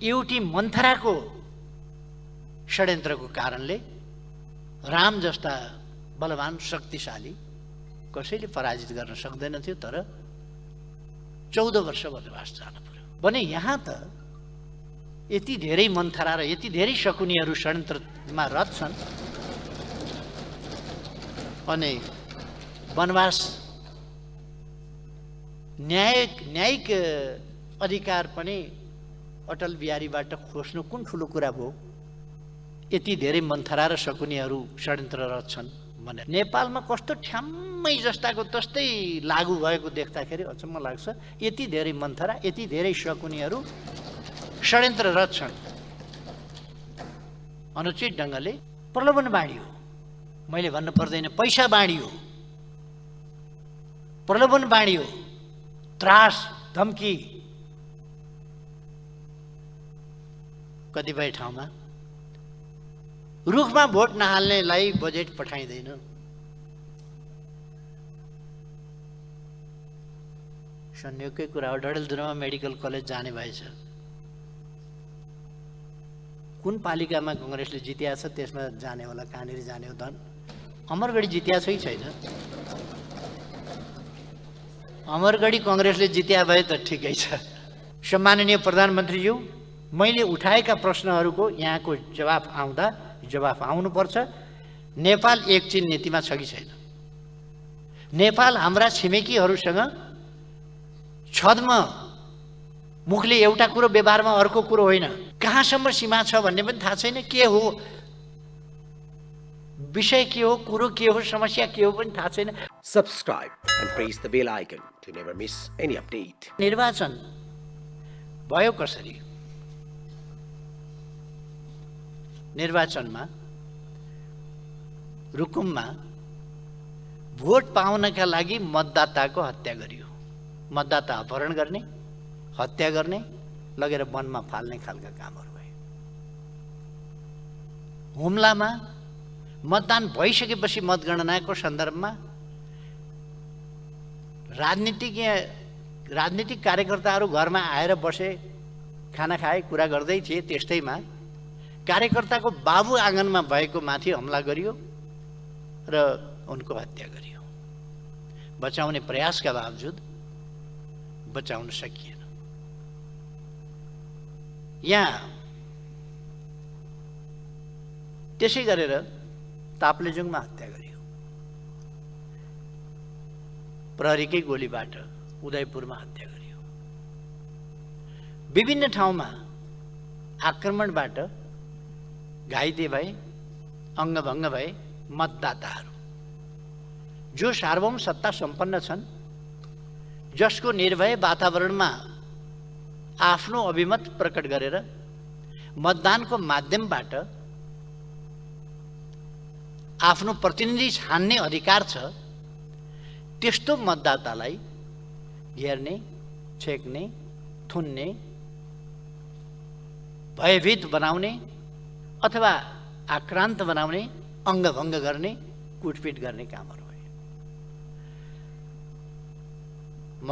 एउटी मन्थराको षड्यन्त्रको कारणले राम जस्ता बलवान शक्तिशाली कसैले पराजित गर्न सक्दैन थियो। तर 14 वर्ष वनवास जानु पर्यो भने यहाँ त यति धेरै मन्थरा र यति धेरै शकुनीहरू षड्यन्त्रमा रत छन् अनि वनवास न्यायिक अधिकार पनि अटल बिहारीबाट खोज्नु कुन ठुलो कुरा भयो। यति धेरै मन्थरा र शकुनीहरू षड्यन्त्ररत छन् भनेर नेपालमा कस्तो ठ्याम्मै जस्ताको तस्तै लागू भएको देख्दाखेरि अचम्म लाग्छ। यति धेरै मन्थरा यति धेरै शकुनीहरू षड्यन्त्ररत छन्। अनुचित ढङ्गले प्रलोभन बाँडियो, मैले भन्नु पर्दैन, पैसा बाँडियो, प्रलोभन बाँडियो, त्रास धम्की कतिपय ठाउँमा रुखमा भोट नहाल्नेलाई बजेट पठाइँदैन। संयोगकै कुरा हो, डडेलधुरामा मेडिकल कलेज जाने भएछ। कुन पालिकामा कांग्रेसले जित्या छ त्यसमा जाने होला, कहाँनिर जाने हो धन। अमरगढी जित्या छ कि छैन? अमरगढी कांग्रेसले जित्या भए त ठिकै छ। सम्माननीय प्रधानमन्त्रीज्यू, मैले उठाएका प्रश्नहरूको यहाँको जवाफ आउनुपर्छ। नेपाल एक चीन नीतिमा छ कि छैन? नेपाल हाम्रा छिमेकीहरूसँग छद्म मुखले एउटा कुरो व्यवहारमा अर्को कुरो होइन, कहाँसम्म सीमा छ भन्ने पनि थाहा छैन। के हो विषय, के हो कुरो, के हो समस्या, के हो पनि थाहा छैन। Subscribe and press the bell icon to never miss any update. निर्वाचन भयो कसरी? निर्वाचनमा रुकुममा भोट पाउनका लागि मतदाताको हत्या गरियो। मतदाता अपहरण गर्ने, हत्या गर्ने, लगेर वनमा फाल्ने खालका कामहरू भए। हुम्लामा मतदान भइसकेपछि मतगणनाको सन्दर्भमा राजनीतिक कार्यकर्ताहरू घरमा आएर बसे, खाना खाए, कुरा गर्दै थिए। त्यस्तैमा कार्यकर्ताको बाबु आँगनमा भएको माथि हमला गरियो र उनको हत्या गरियो। बचाउने प्रयासका बावजुद बचाउन सकिएन। यहाँ त्यसै गरेर ताप्लेजुङमा हत्या गरियो, प्रहरीकै गोलीबाट उदयपुरमा हत्या गरियो। विभिन्न ठाउँमा आक्रमणबाट घाइते भए, अङ्गभङ्ग भए मतदाताहरू जो सार्वभौम सत्ता सम्पन्न छन्, जसको निर्भय वातावरणमा आफ्नो अभिमत प्रकट गरेर मतदानको माध्यमबाट आफ्नो प्रतिनिधि छान्ने अधिकार छ, त्यस्तो मतदातालाई घेर्ने, छेक्ने, थुन्ने, भयभीत बनाउने अथवा आक्रान्त बनाउने, अङ्गभङ्ग गर्ने, कुटपिट गर्ने कामहरू भए। म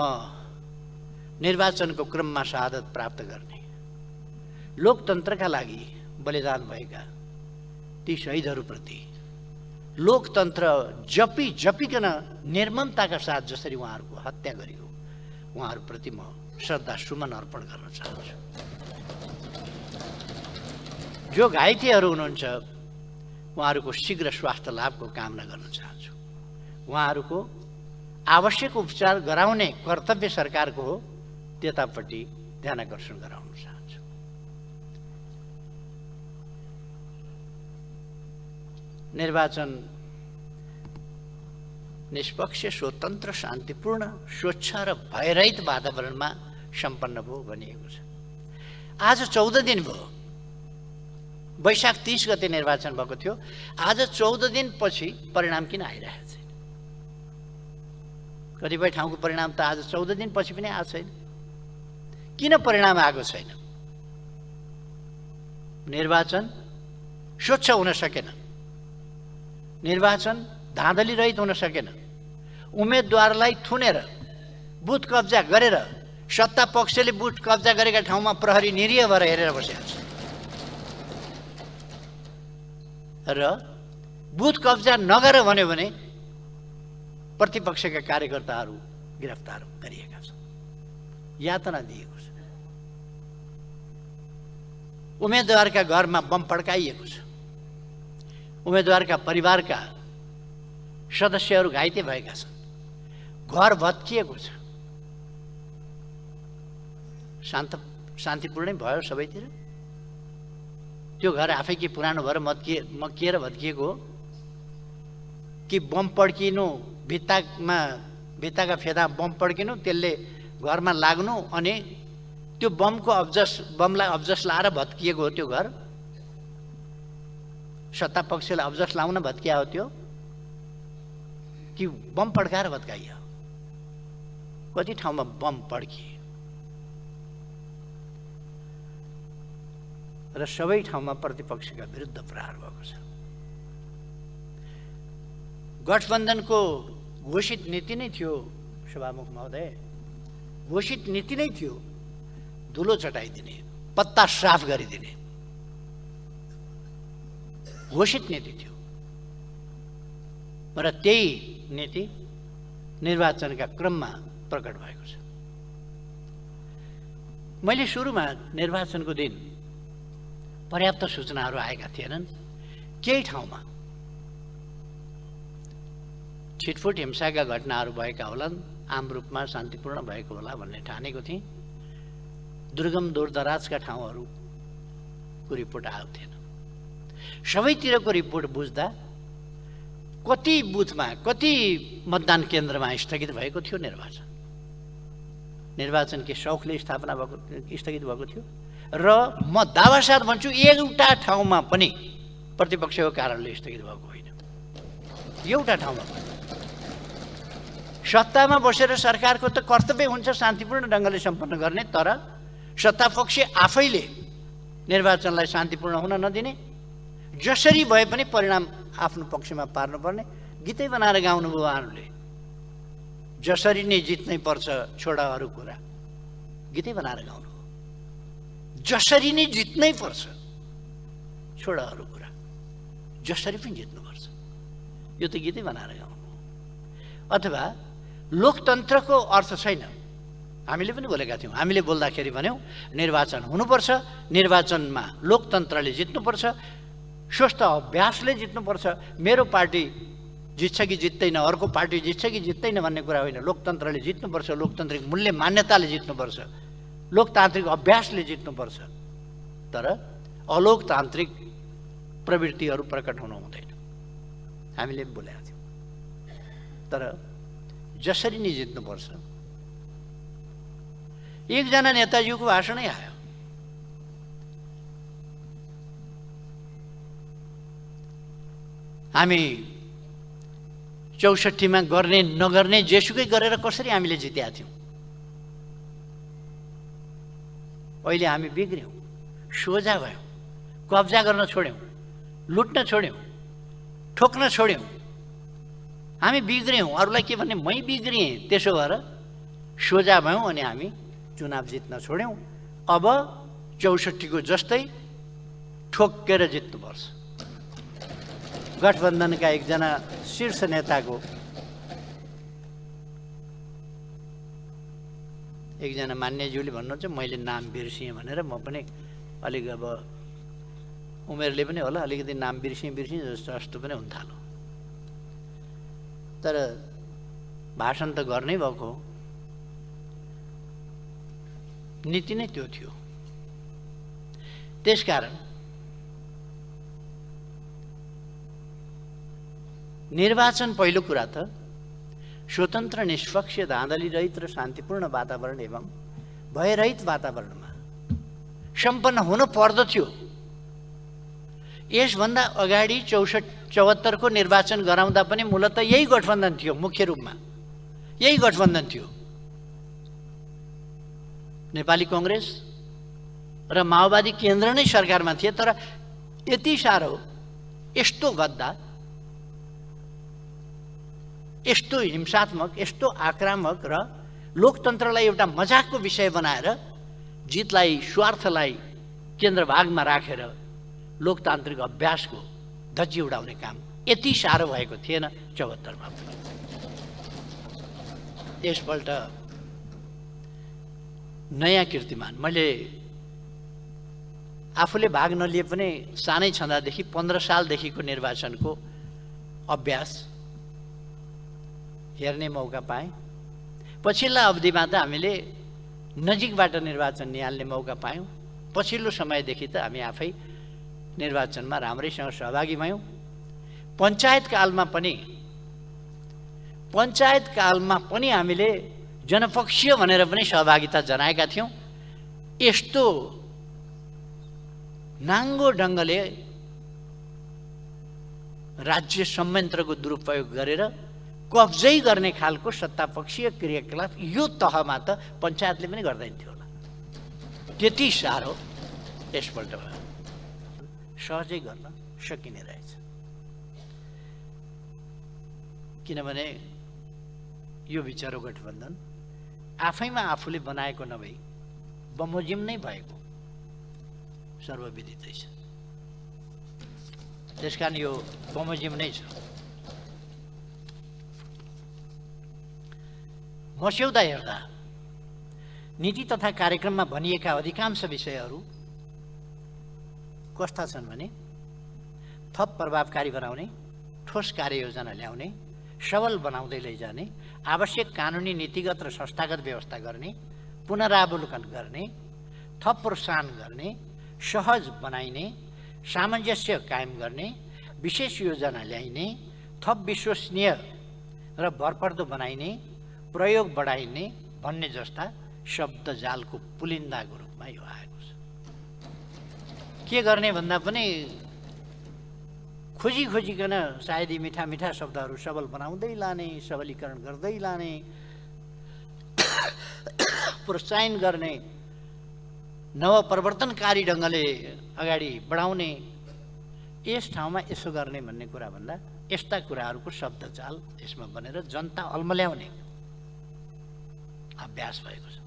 निर्वाचनको क्रममा शहादत प्राप्त गर्ने, लोकतन्त्रका लागि बलिदान भएका ती शहीदहरूप्रति लोकतन्त्र जपिकन निर्ममताका साथ जसरी उहाँहरूको हत्या गरियो, उहाँहरूप्रति म श्रद्धा सुमन अर्पण गर्न चाहन्छु। जो घाइतेहरू हुनुहुन्छ उहाँहरूको शीघ्र स्वास्थ्य लाभको कामना गर्न चाहन्छु। उहाँहरूको आवश्यक उपचार गराउने कर्तव्य सरकारको हो, त्यतापट्टि ध्यानाकर्षण गराउन चाहन्छु। निर्वाचन निष्पक्ष, स्वतन्त्र, शान्तिपूर्ण, स्वच्छ र भयरहित वातावरणमा सम्पन्न भयो भनिएको छ। आज 14 दिन भयो, वैशाख 30 गते निर्वाचन भएको थियो। आज 14 दिनपछि परिणाम किन आइरहेको छैन? कतिपय ठाउँको परिणाम त आज 14 दिनपछि पनि आएको छैन। किन परिणाम आएको छैन? निर्वाचन स्वच्छ हुन सकेन, निर्वाचन धाँधली रहित हुन सकेन। उम्मेदवारलाई थुनेर, बुथ कब्जा गरेर सत्ता पक्षले बुथ कब्जा गरेका ठाउँमा प्रहरी निरीह भएर हेरेर बसेको छ र बुथ कब्जा नगर भन्यो भने प्रतिपक्षका कार्यकर्ताहरू गिरफ्तार गरिएका छन्, यातना दिएको छ। उम्मेदवारका घरमा बम पड्काइएको छ, उम्मेदवारका परिवारका सदस्यहरू घाइते भएका छन्, घर भत्किएको छ। शान्तिपूर्णै भयो सबैतिर। त्यो घर आफै के पुरानो भएर मक्किएर भत्किएको हो कि बम पड्किनु, भित्ताका फेदा बम पड्किनु, त्यसले घरमा लाग्नु अनि त्यो बमलाई अब्जस लाएर भत्किएको हो त्यो घर? सत्ता पक्षले अब्जस लाउन भत्किया हो त्यो कि बम पड्काएर भत्काइयो? कति ठाउँमा बम पड्किए र सबै ठाउँमा प्रतिपक्षका विरुद्ध प्रहार भएको छ। गठबन्धनको घोषित नीति नै थियो सभामुख महोदय, घोषित नीति नै थियो धुलो चटाइदिने, पत्ता साफ गरिदिने घोषित नीति थियो र त्यही नीति निर्वाचनका क्रममा प्रकट भएको छ। मैले सुरुमा निर्वाचनको दिन पर्याप्त सूचनाहरू आएका थिएनन्, केही ठाउँमा छिटफुट हिंसाका घटनाहरू भएका होलान्, आम रूपमा शान्तिपूर्ण भएको होला भन्ने ठानेको थिएँ। दुर्गम दूरदराजका ठाउँहरूको रिपोर्ट आएको थिएन। सबैतिरको रिपोर्ट बुझ्दा कति बुथमा, कति मतदान केन्द्रमा स्थगित भएको थियो निर्वाचन के शौखले स्थगित भएको थियो र म दावासाथ भन्छु एउटा ठाउँमा पनि प्रतिपक्षको कारणले स्थगित भएको होइन। एउटा ठाउँमा पनि। सत्तामा बसेर सरकारको त कर्तव्य हुन्छ शान्तिपूर्ण ढङ्गले सम्पन्न गर्ने, तर सत्तापक्ष आफैले निर्वाचनलाई शान्तिपूर्ण हुन नदिने, जसरी भए पनि परिणाम आफ्नो पक्षमा पार्नुपर्ने गीतै बनाएर गाउनुभयो उहाँहरूले। जसरी नै जित्नै पर्छ छोडा अरू कुरा, गीतै बनाएर गाउनु। जसरी नै जित्नै पर्छ छोडा अरू कुरा, जसरी पनि जित्नुपर्छ, यो त गीतै बनाएर गाउनु। अथवा लोकतन्त्रको अर्थ छैन। हामीले पनि बोलेका थियौँ, हामीले बोल्दाखेरि भन्यौँ निर्वाचन हुनुपर्छ, निर्वाचनमा लोकतन्त्रले जित्नुपर्छ, स्वस्थ अभ्यासले जित्नुपर्छ। मेरो पार्टी जित्छ कि जित्दैन, अर्को पार्टी जित्छ कि जित्दैन भन्ने कुरा होइन। लोकतन्त्रले जित्नुपर्छ, लोकतान्त्रिक मूल्य मान्यताले जित्नुपर्छ, लोकतान्त्रिक अभ्यासले जित्नुपर्छ। तर अलोकतान्त्रिक प्रवृत्तिहरू प्रकट हुनु हुँदैन, हामीले बोलेका थियौँ। तर जसरी नै जित्नुपर्छ। एकजना नेताजीको भाषणै आयो, हामी 64मा गर्ने नगर्ने जेसुकै गरेर कसरी हामीले जितेका थियौँ। अहिले हामी बिग्र्यौँ, सोझा भयौँ, कब्जा गर्न छोड्यौँ, लुट्न छोड्यौँ, ठोक्न छोड्यौँ। हामी बिग्र्यौँ, अरूलाई के भन्ने, मै बिग्रिएँ। त्यसो भएर सोझा भयौँ अनि हामी चुनाव जित्न छोड्यौँ। अब 64को जस्तै ठोक्केर जित्नुपर्छ। गठबन्धनका एकजना शीर्ष नेताको एकजना मान्यज्यूले भन्नुहुन्छ, मैले नाम बिर्सिएँ भनेर। म पनि अलिक अब उमेरले पनि होला अलिकति नाम बिर्सिएँ जस्तो पनि हुन थाल्यो। तर भाषण त गर्नै भएको, नीति नै त्यो थियो। त्यसकारण निर्वाचन पहिलो कुरा त स्वतन्त्र, निष्पक्ष, धाँधली रहित र शान्तिपूर्ण वातावरण एवं भयरहित वातावरणमा सम्पन्न हुनु पर्दथ्यो। यसभन्दा अगाडि 74को निर्वाचन गराउँदा पनि मूलत यही गठबन्धन थियो, मुख्य रूपमा यही गठबन्धन थियो। नेपाली कांग्रेस र माओवादी केन्द्र नै सरकारमा थिए। तर यति साह्रो यस्तो गद्दा, यस्तो हिंसात्मक, यस्तो आक्रामक र लोकतन्त्रलाई एउटा मजाकको विषय बनाएर जितलाई स्वार्थलाई केन्द्रभागमा राखेर लोकतान्त्रिक अभ्यासको धज्जी उडाउने काम यति साह्रो भएको थिएन 74 मा पनि। यसपल्ट नयाँ कीर्तिमान मैले आफूले भाग नलिए पनि सानै छँदादेखि 15 सालदेखिको निर्वाचनको अभ्यास हेर्ने मौका पाएँ। पछिल्ला अवधिमा त हामीले नजिकबाट निर्वाचन निहाल्ने मौका पायौँ। पछिल्लो समयदेखि त हामी आफै निर्वाचनमा राम्रैसँग सहभागी भयौँ। पञ्चायत कालमा पनि हामीले जनपक्षीय भनेर पनि सहभागिता जनाएका थियौँ। यस्तो नाङ्गो ढङ्गले राज्य संयन्त्रको दुरुपयोग गरेर कब्जै गर्ने खालको सत्तापक्षीय क्रियाकलाप यो तहमा त पञ्चायतले पनि गर्दैन थियो होला। त्यति साह्रो यसपल्ट भयो, सहजै गर्न सकिने रहेछ। किनभने यो विचारो गठबन्धन आफैमा आफूले बनाएको नभई बमोजिम नै भएको सर्वविदितै छ। त्यसकारण यो बमोजिम नै छ। मस्यौदा हेर्दा नीति तथा कार्यक्रममा भनिएका अधिकांश विषयहरू कस्ता छन् भने थप प्रभावकारी बनाउने, ठोस कार्ययोजना ल्याउने, सबल बनाउँदै लैजाने, आवश्यक कानुनी नीतिगत र संस्थागत व्यवस्था गर्ने, पुनरावलोकन गर्ने, थप प्रोत्साहन गर्ने, सहज बनाइने, सामञ्जस्य कायम गर्ने, विशेष योजना ल्याइने, थप विश्वसनीय र भरपर्दो बनाइने, प्रयोग बढाइने भन्ने जस्ता शब्द जालको पुलिन्दाको रूपमा यो आएको छ। के गर्ने भन्दा पनि खोजिकन सायद यी मिठा मिठा शब्दहरू सबल बनाउँदै लाने, सबलीकरण गर्दै लाने, प्रोत्साहन गर्ने, नवपरिवर्तनकारी ढङ्गले अगाडि बढाउने, यस ठाउँमा यसो गर्ने भन्ने कुरा भन्दा यस्ता कुराहरूको शब्दजाल यसमा बनेर जनता अल्मल्याउने अभ्यास भएको छ।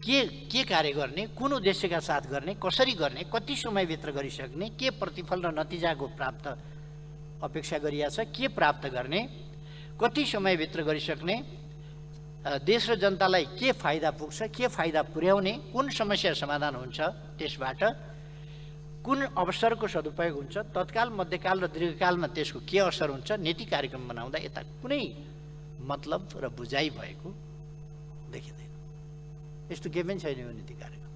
के कार्य गर्ने, कुन उद्देश्यका साथ गर्ने, कसरी गर्ने, कति समयभित्र गरिसक्ने, के प्रतिफल र नतिजाको प्राप्त अपेक्षा गरिया छ, के प्राप्त गर्ने, कति समयभित्र गरिसक्ने, देश र जनतालाई के फाइदा पुग्छ, के फाइदा पुर्याउने, कुन समस्या समाधान हुन्छ, त्यसबाट कुन अवसरको सदुपयोग हुन्छ, तत्काल, मध्यकाल र दीर्घकालमा त्यसको के असर हुन्छ, नीति कार्यक्रम बनाउँदा यता कुनै मतलब र बुझाइ भएको देखिँदैन। यस्तो केही पनि छैन यो नीति कार्यक्रम।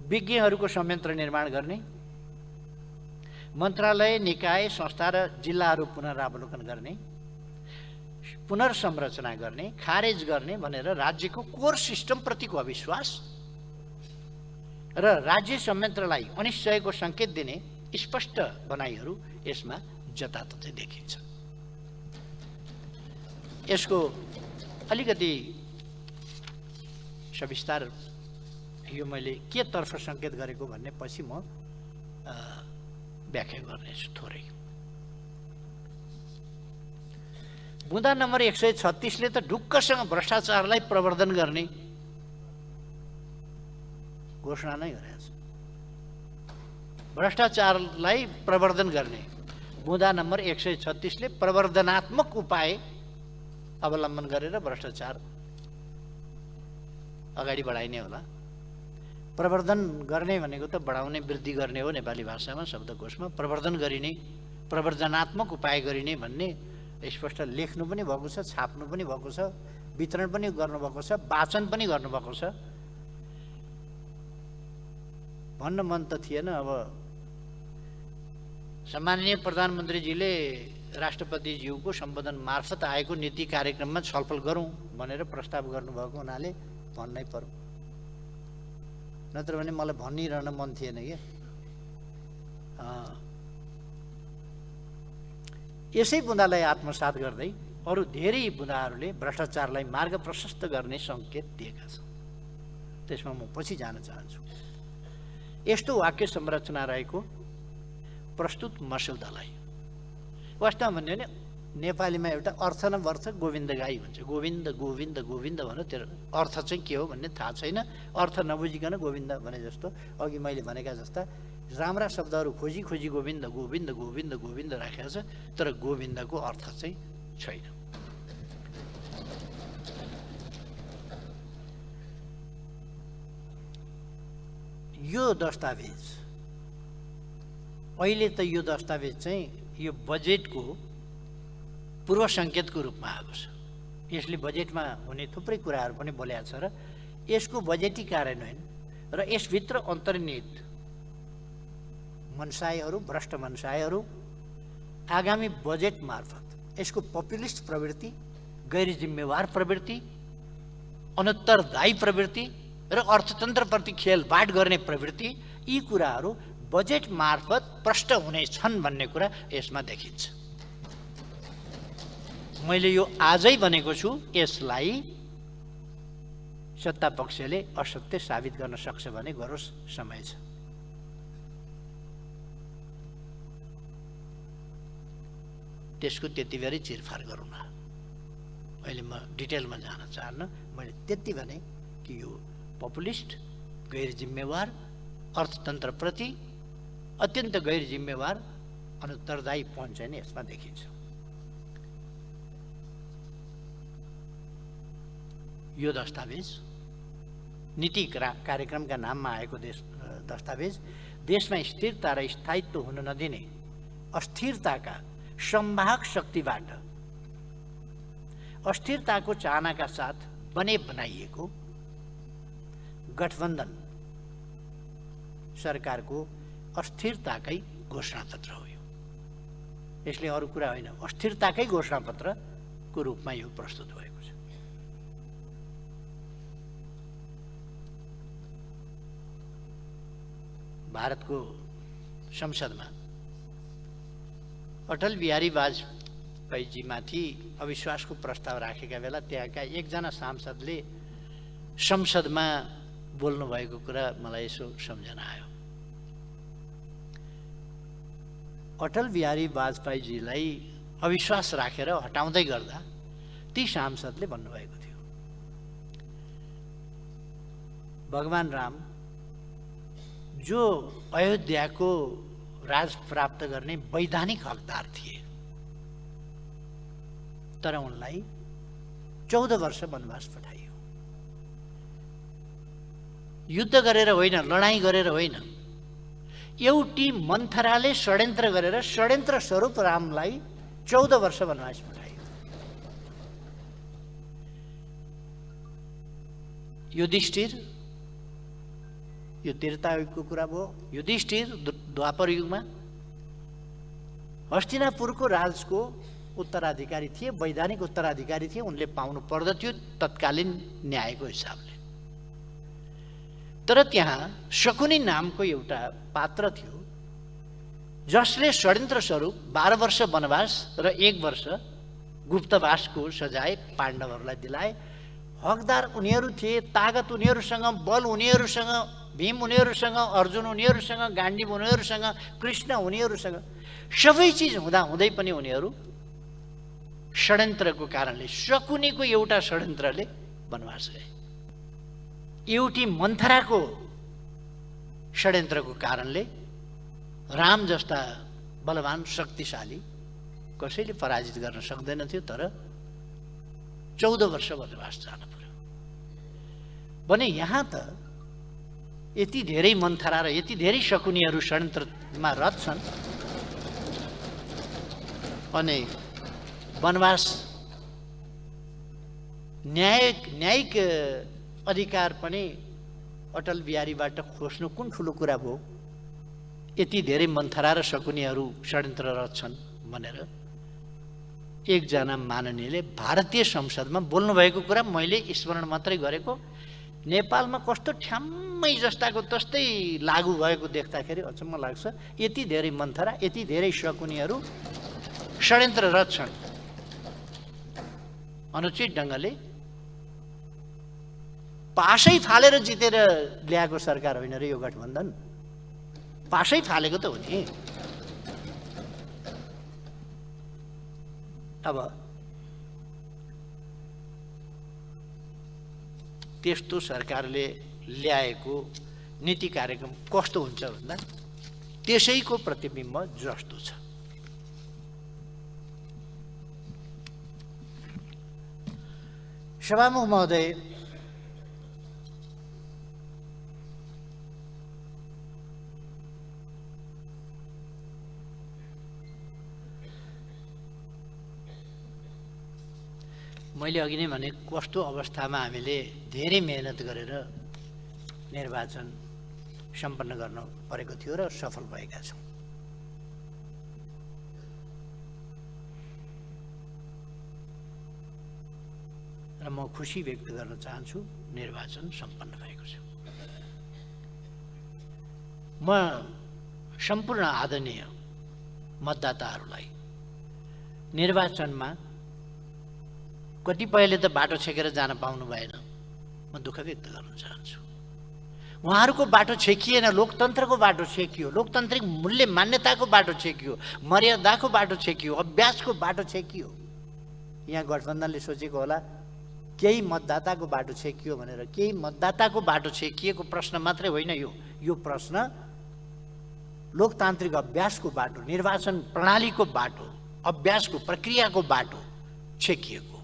विज्ञहरूको संयन्त्र निर्माण गर्ने, मन्त्रालय, निकाय, संस्था र जिल्लाहरू पुनरावलोकन गर्ने, पुनर्संरचना गर्ने, खारेज गर्ने भनेर राज्यको कोर सिस्टमप्रतिको अविश्वास र राज्य संयन्त्रलाई अनिश्चयको सङ्केत दिने स्पष्ट भनाइहरू यसमा जताततै देखिन्छ। यसको अलिकति सविस्तार यो मैले के तर्फ सङ्केत गरेको भन्ने पछि म व्याख्या गर्नेछु थोरै। बुँदा नम्बर 136ले त ढुक्कसँग भ्रष्टाचारलाई प्रवर्धन गर्ने घोषणा नै गरेको छ। भ्रष्टाचारलाई प्रवर्धन गर्ने बुँदा नम्बर 136ले प्रवर्धनात्मक उपाय अवलम्बन गरेर भ्रष्टाचार अगाडि बढाइने होला। प्रवर्धन गर्ने भनेको त बढाउने, वृद्धि गर्ने हो नेपाली भाषामा, शब्दकोशमा। प्रवर्धन गरिने, प्रवर्धनात्मक उपाय गरिने भन्ने स्पष्ट लेख्नु पनि भएको छ, छाप्नु पनि भएको छ, वितरण पनि गर्नुभएको छ, वाचन पनि गर्नुभएको छ। भन्न मन त थिएन। अब सम्माननीय प्रधानमन्त्रीजीले राष्ट्रपतिज्यूको सम्बोधन मार्फत आएको नीति कार्यक्रममा छलफल गरौँ भनेर प्रस्ताव गर्नुभएको हुनाले भन्नै पर्यो, नत्र भने मलाई भनिरहन मन थिएन क्या। यसै बुँदालाई आत्मसात गर्दै अरू धेरै बुँदाहरूले भ्रष्टाचारलाई मार्ग प्रशस्त गर्ने सङ्केत दिएका छन्। त्यसमा म पछि जान चाहन्छु। यस्तो वाक्य संरचना रहेको प्रस्तुत मस्यौदालाई वास्तवमा भन्यो भने नेपालीमा एउटा अर्थ न वर्थ गोविन्द गाई हुन्छ। गोविन्द गोविन्द गोविन्द भन, त्यो अर्थ चाहिँ के हो भन्ने थाहा छैन। अर्थ नबुझिकन गोविन्द भने जस्तो अघि मैले भनेका जस्ता राम्रा शब्दहरू खोजी खोजी गोविन्द गोविन्द गोविन्द गोविन्द राखेको छ, तर गोविन्दको अर्थ चाहिँ छैन। यो दस्तावेज अहिले त यो दस्तावेज चाहिँ यो बजेटको पूर्व सङ्केतको रूपमा आएको छ। यसले बजेटमा हुने थुप्रै कुराहरू पनि बोलेको छ र यसको बजेटी कार्यान्वयन र यसभित्र अन्तर्निहित मनसायहरू, भ्रष्ट मनसायहरू आगामी बजेट मार्फत यसको पपुलिस्ट प्रवृत्ति, गैर जिम्मेवार प्रवृत्ति, अनुत्तरदायी प्रवृत्ति र अर्थतन्त्रप्रति खेलबाड गर्ने प्रवृत्ति, यी कुराहरू बजेट मार्फत प्रष्ट हुनेछन् भन्ने कुरा यसमा देखिन्छ। मैले यो आजै भनेको छु, यसलाई सत्ता पक्षले असत्य साबित गर्न सक्छ भने गरोस्, समय छ। त्यसको त्यति बेरै चिरफार गरौँ न। अहिले म डिटेलमा जान चाहन्न। मैले त्यति भने कि यो पपुलिस्ट, गैर जिम्मेवार, अर्थतन्त्रप्रति अत्यन्त गैर जिम्मेवार, अनुत्तरदायी पन चाहिँ नि यसमा देखिन्छ। यो दस्तावेज नीति कार्यक्रमका नाममा आएको दस्तावेज देशमा स्थिरता र स्थायित्व हुन नदिने अस्थिरताका संवाहक शक्तिबाट अस्थिरताको चाहनाका साथ बनाइएको गठबन्धन सरकारको अस्थिरताकै घोषणापत्र हो। यसले अरू कुरा होइन, अस्थिरताकै घोषणापत्रको रूपमा यो प्रस्तुत भएको छ। भारतको संसदमा अटल बिहारी वाजपेयीजीमाथि अविश्वासको प्रस्ताव राखेका बेला त्यहाँका एकजना सांसदले संसदमा बोल्नुभएको कुरा मलाई यसो सम्झना आयो। अटल बिहारी वाजपेयीजीलाई अविश्वास राखेर हटाउँदै गर्दा ती सांसदले भन्नुभएको थियो, भगवान राम जो अयोध्याको राज प्राप्त गर्ने वैधानिक हकदार थिए, तर उनलाई 14 वर्ष वनवास पठाइयो। युद्ध गरेर होइन, लडाईँ गरेर होइन, एउटी मन्थराले षड्यन्त्र गरेर षड्यन्त्र स्वरूप रामलाई 14 वर्ष वनवास पठाइयो। युधिष्ठिर, यो त्रेतायुगको कुरा भयो, युधिष्ठिर द्वापर युगमा हस्तिनापुरको राजको उत्तराधिकारी थिए, वैधानिक उत्तराधिकारी थिए। उनले पाउनु पर्दथ्यो तत्कालीन न्यायको हिसाबले। तर त्यहाँ शकुनी नामको एउटा पात्र थियो जसले षड्यन्त्र स्वरूप 12 वर्ष वनवास र 1 वर्ष गुप्तवासको सजाय पाण्डवहरूलाई दिलाए। हकदार उनीहरू थिए, तागत उनीहरूसँग, बल उनीहरूसँग, भीम उनीहरूसँग, अर्जुन उनीहरूसँग, गाण्डीव उनीहरूसँग, कृष्ण उनीहरूसँग, सबै चिज हुँदाहुँदै पनि उनीहरू षड्यन्त्रको कारणले, शकुनीको एउटा षड्यन्त्रले वनवास गए। एउटी मन्थराको षड्यन्त्रको कारणले राम जस्ता बलवान शक्तिशाली कसैले पराजित गर्न सक्दैन थियो, तर 14 वर्ष वनवास जान पर्यो भने यहाँ त यति धेरै मन्थरा र यति धेरै शकुनीहरू षड्यन्त्रमा रत छन् अनि वनवास न्यायिक अधिकार पनि अटल बिहारीबाट खोज्नु कुन ठुलो कुरा भयो। यति धेरै मन्थरा र शकुनीहरू षड्यन्त्ररत छन् भनेर एकजना माननीयले भारतीय संसदमा बोल्नुभएको कुरा मैले स्मरण मात्रै गरेको। नेपालमा कस्तो ठ्याम्मै जस्ताको तस्तै लागू भएको देख्दाखेरि अचम्म लाग्छ। यति धेरै मन्थरा, यति धेरै शकुनीहरू षड्यन्त्ररत छन्। अनुचित ढङ्गले पासै फालेर जितेर ल्याएको सरकार होइन र यो गठबन्धन, पासै फालेको त हो नि। अब त्यस्तो सरकारले ल्याएको नीति कार्यक्रम कस्तो हुन्छ भन्दा त्यसैको प्रतिबिम्ब जस्तो छ। सभामुख महोदय, मैले अघि नै भने कस्तो अवस्थामा हामीले धेरै मेहनत गरेर निर्वाचन सम्पन्न गर्न परेको थियो र सफल भएका छौँ। र म खुसी व्यक्त गर्न चाहन्छु निर्वाचन सम्पन्न भएको छ। म सम्पूर्ण आदरणीय मतदाताहरूलाई निर्वाचनमा कतिपयले त बाटो छेकेर जान पाउनु भएन, म दुःख व्यक्त गर्न चाहन्छु। उहाँहरूको बाटो छेकिएन, लोकतन्त्रको बाटो छेकियो, लोकतान्त्रिक मूल्य मान्यताको बाटो छेकियो, मर्यादाको बाटो छेकियो, अभ्यासको बाटो छेकियो। यहाँ गठबन्धनले सोचेको होला केही मतदाताको बाटो छेकियो भनेर। केही मतदाताको बाटो छेकिएको प्रश्न मात्रै होइन, यो प्रश्न लोकतान्त्रिक अभ्यासको बाटो, निर्वाचन प्रणालीको बाटो, अभ्यासको प्रक्रियाको बाटो छेकिएको।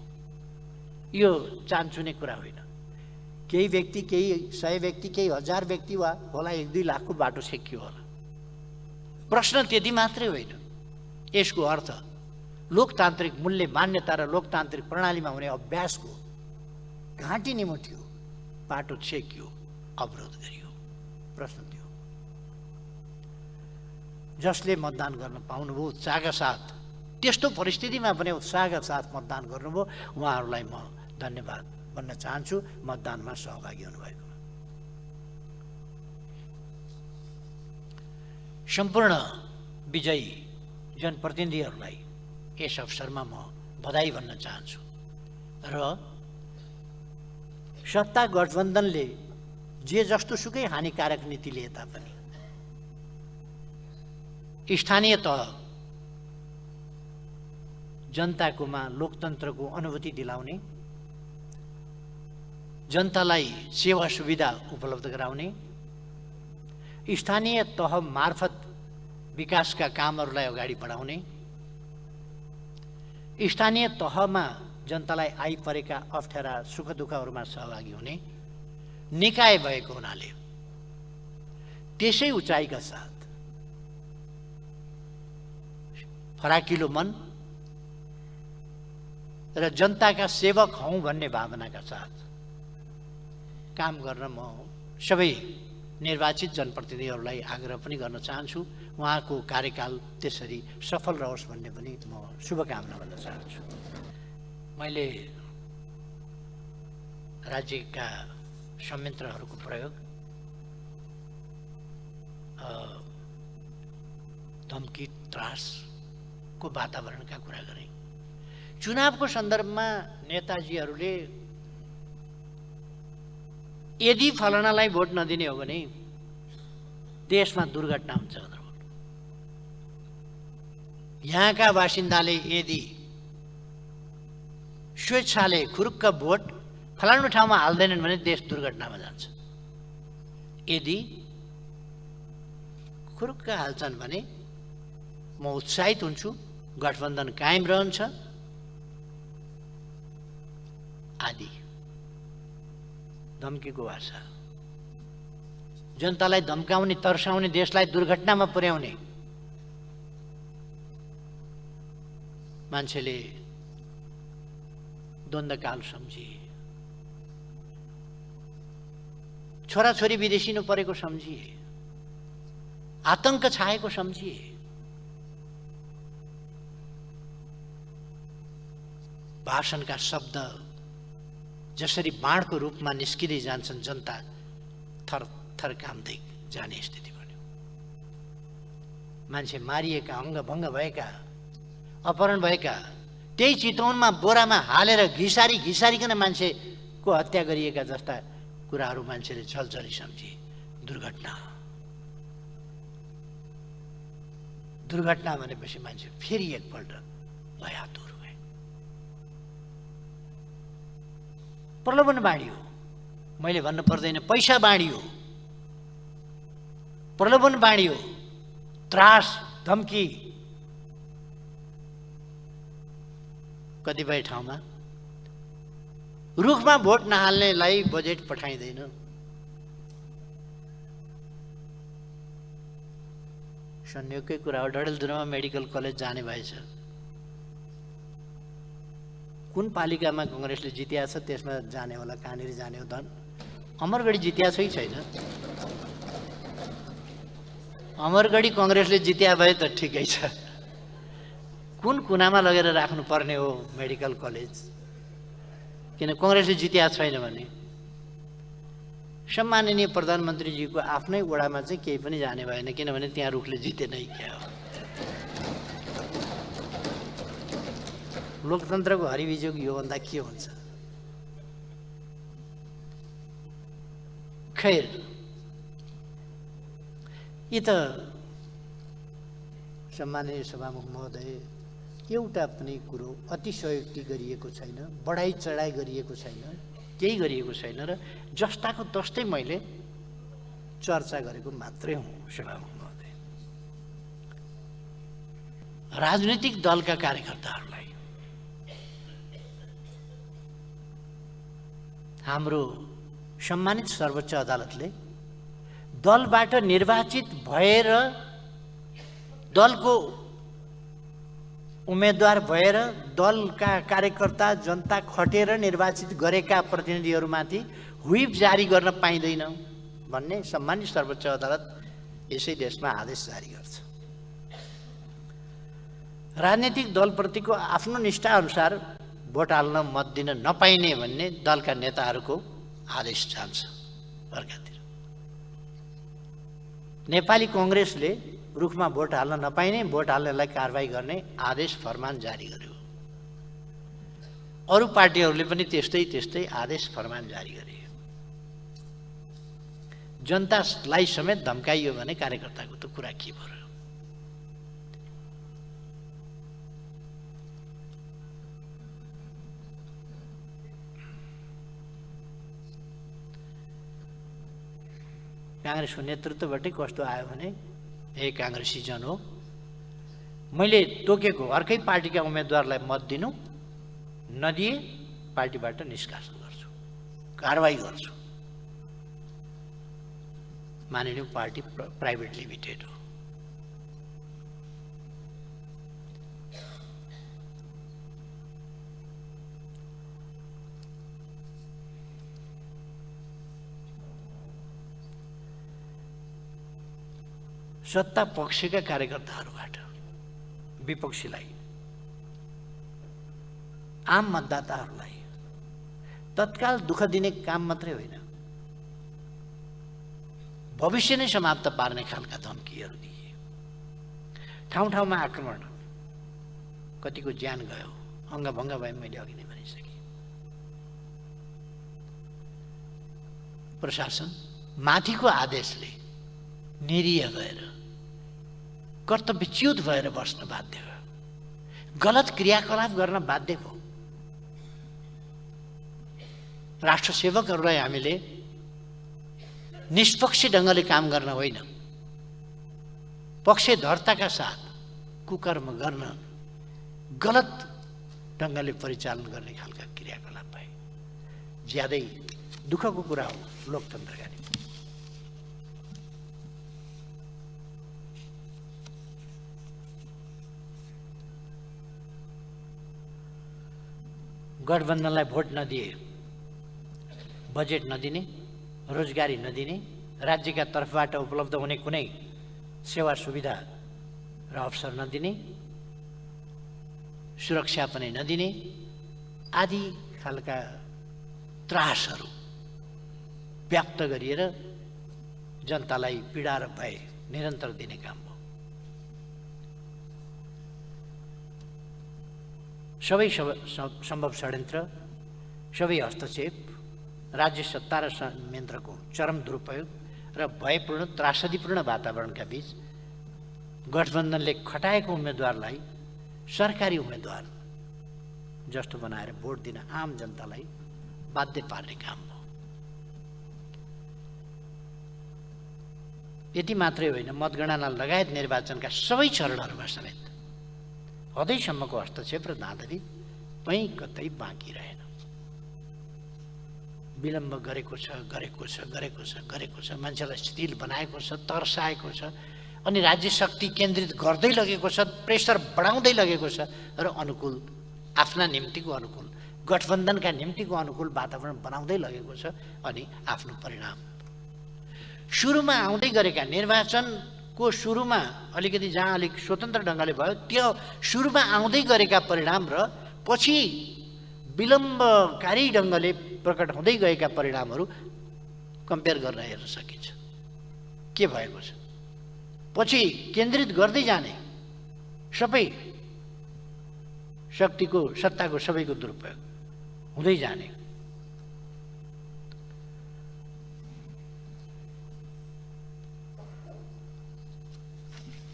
यो चान्चुने कुरा होइन। केही व्यक्ति, केही 100 व्यक्ति, केही 1000 व्यक्ति वा होला 1-2 लाखको बाटो छेकियो होला। प्रश्न त्यति मात्रै होइन। यसको अर्थ लोकतान्त्रिक मूल्य मान्यता र लोकतान्त्रिक प्रणालीमा हुने अभ्यासको घाँटी निमुट्यो, बाटो छेकियो, अवरोध गरियो। प्रश्न त्यो जसले मतदान गर्न पाउनुभयो उत्साहका साथ, त्यस्तो परिस्थितिमा पनि उत्साहका साथ मतदान गर्नुभयो, उहाँहरूलाई म धन्यवाद भन्न चाहन्छु मतदानमा सहभागी हुनुभएकोमा। सम्पूर्ण विजयी जनप्रतिनिधिहरूलाई यस अवसरमा म बधाई भन्न चाहन्छु। र सत्ता गठबन्धनले जे जस्तो सुकै हानिकारक नीति लिए तापनि स्थानीय तह जनताकोमा लोकतन्त्रको अनुभूति दिलाउने, जनतालाई सेवा सुविधा उपलब्ध गराउने, स्थानीय तह मार्फत विकासका कामहरूलाई अगाडि बढाउने, स्थानीय तहमा जनतालाई आइपरेका अप्ठ्यारा सुख दुःखहरूमा सहभागी हुने निकाय भएको हुनाले त्यसै उचाइका साथ फराकिलो मन र जनताका सेवक हौं भन्ने भावनाका साथ काम गर्न म सबै निर्वाचित जनप्रतिनिधिहरूलाई आग्रह पनि गर्न चाहन्छु। उहाँको कार्यकाल त्यसरी सफल रहोस् भन्ने पनि म शुभकामना भन्न चाहन्छु। मैले राज्यका संयन्त्रहरूको प्रयोग, धम्की त्रासको वातावरणका कुरा गरेँ। चुनावको सन्दर्भमा नेताजीहरूले यदि फलनालाई भोट नदिने हो भने देशमा दुर्घटना हुन्छ भनेर भन्नु। यहाँका बासिन्दाले यदि स्वेच्छाले खुरुक्क भोट फलानु ठाउँमा हाल्दैनन् भने देश दुर्घटनामा जान्छ। यदि खुरुक्क हाल्छन् भने म उत्साहित हुन्छु, गठबन्धन कायम रहन्छ आदि धम्कीको भाषा, जनतालाई धम्काउने, तर्साउने, देशलाई दुर्घटनामा पुर्याउने मान्छेले द्वन्द्वकाल सम्झिए, छोराछोरी विदेशिनु परेको सम्झिए, आतंक छाएको सम्झिए। भाषणका शब्द जसरी बाणको रूपमा निस्किँदै जान्छन्, जनता थर थर काम्दै जाने स्थिति बन्यो। मान्छे मारिएका, अङ्गभङ्ग भएका, अपहरण भएका, त्यही चितवनमा बोरामा हालेर घिसारिकन मान्छेको हत्या गरिएका जस्ता कुराहरू मान्छेले छलछली सम्झिए। दुर्घटना भनेपछि मान्छे फेरि एकपल्ट भयातुर भए। प्रलोभन बाँडियो, मैले भन्नु पर्दैन, पैसा बाँडियो, प्रलोभन बाँडियो, त्रास धम्की कतिपय ठाउँमा। रुखमा भोट नहाल्नेलाई बजेट पठाइँदैन। संयोगकै कुरा हो, डडेलधुरामा मेडिकल कलेज जाने भएछ। कुन पालिकामा कङ्ग्रेसले जित्या छ त्यसमा जाने होला, कहाँनिर जाने हो धन। अमरगढी जित्या छ कि छैन? अमरगढी कङ्ग्रेसले जित्या भए त ठिकै छ। कुन कुनामा लगेर राख्नुपर्ने हो मेडिकल कलेज? किन कङ्ग्रेसले जित्या छैन भने? सम्माननीय प्रधानमन्त्रीजीको आफ्नै वडामा चाहिँ केही पनि जाने भएन, किनभने त्यहाँ रुखले जितेनै क्या हो। लोकतन्त्रको हरिविजोग योभन्दा के हुन्छ? खैर, यी त सम्माननीय सभामुख महोदय, एउटा पनि कुरो अतिशयोक्ति गरिएको छैन, बढाइ चढाइ गरिएको छैन, केही गरिएको छैन र जस्ताको तस्तै मैले चर्चा गरेको मात्रै हुँ सभामुख महोदय। राजनीतिक दलका कार्यकर्ताहरूलाई हाम्रो सम्मानित सर्वोच्च अदालतले दलबाट निर्वाचित भएर, दलको उम्मेदवार भएर, दलका कार्यकर्ता जनता खटेर निर्वाचित गरेका प्रतिनिधिहरूमाथि व्हिप जारी गर्न पाइँदैन भन्ने सम्मानित सर्वोच्च अदालत यसै देशमा आदेश जारी गर्छ। राजनीतिक दलप्रतिको आफ्नो निष्ठाअनुसार भोट हाल्न मत दिन नपाइने भन्ने दलका नेताहरूको आदेश जान्छ अर्कातिर। नेपाली कङ्ग्रेसले रुखमा भोट हाल्न नपाइने, भोट हाल्नेलाई कारबाही गर्ने आदेश फरमान जारी गर्यो। अरू पार्टीहरूले पनि त्यस्तै आदेश फरमान जारी गरे। जनतालाई समेत धम्काइयो भने कार्यकर्ताको त कुरा के भयो? काङ्ग्रेसको नेतृत्वबाटै कस्तो आयो भने, काङ्ग्रेसी जन हो, मैले तोकेको अर्कै पार्टीका उम्मेदवारलाई मत दिनु, नदिए पार्टीबाट निष्कासन गर्छु, कारवाही गर्छु। मानिलिउँ पार्टी प्राइभेट लिमिटेड हो। सत्ता पक्षका कार्यकर्ताहरूबाट विपक्षीलाई, आम मतदाताहरूलाई तत्काल दुःख दिने काम मात्रै होइन, भविष्य नै समाप्त पार्ने खालका धम्कीहरू दिए। ठाउँ ठाउँमा आक्रमण, कतिको ज्यान गयो, अङ्गभङ्ग भए, मैले अघि नै भनिसकेँ। प्रशासन माथिको आदेशले निरीह गएर, कर्तव्यच्युत भएर बस्न बाध्य भयो, गलत क्रियाकलाप गर्न बाध्य भयो। राष्ट्र सेवकहरूलाई हामीले निष्पक्ष ढङ्गले काम गर्न होइन, पक्षधरताका साथ कुकर्म गर्न, गलत ढङ्गले परिचालन गर्ने खालका क्रियाकलाप भए। ज्यादै दुःखको कुरा हो लोकतन्त्रका निम्ति। गठबन्धनलाई भोट नदिए, बजेट नदिने, रोजगारी नदिने, राज्यका तर्फबाट उपलब्ध हुने कुनै सेवा सुविधा र अवसर नदिने, सुरक्षा पनि नदिने आदि खालका त्रासहरू व्याप्त गरिएर जनतालाई पीडा र भय निरन्तर दिने काम हो। सबै सम्भव षड्यन्त्र, सबै हस्तक्षेप, राज्य सत्ता र संयन्त्रको चरम दुरुपयोग र भयपूर्ण त्रासदीपूर्ण वातावरणका बीच गठबन्धनले खटाएको उम्मेदवारलाई सरकारी उम्मेदवार जस्तो बनाएर भोट दिन आम जनतालाई बाध्य पार्ने काम हो। यति मात्रै होइन, मतगणना लगायत निर्वाचनका सबै चरणहरूमा समेत हदैसम्मको हस्तक्षेप र दाँधली कहीँ कतै बाँकी रहेन। विलम्ब गरेको छ, मान्छेलाई स्थिर बनाएको छ, तर्साएको छ, अनि राज्य शक्ति केन्द्रित गर्दै लगेको छ, प्रेसर बढाउँदै लगेको छ र अनुकूल आफ्ना निम्तिको अनुकूल, गठबन्धनका निम्तिको अनुकूल वातावरण बनाउँदै लगेको छ। अनि आफ्नो परिणाम सुरुमा आउँदै गरेका निर्वाचनको सुरुमा अलिकति जहाँ अलिक स्वतन्त्र ढङ्गले भयो, त्यो सुरुमा आउँदै गरेका परिणाम र पछि विलम्बकारी ढङ्गले प्रकट हुँदै गएका परिणामहरू कम्पेयर गर्न हेर्न सकिन्छ। के भएको छ? पछि केन्द्रित गर्दै जाने सबै शक्तिको, सत्ताको सबैको दुरुपयोग हुँदै जाने।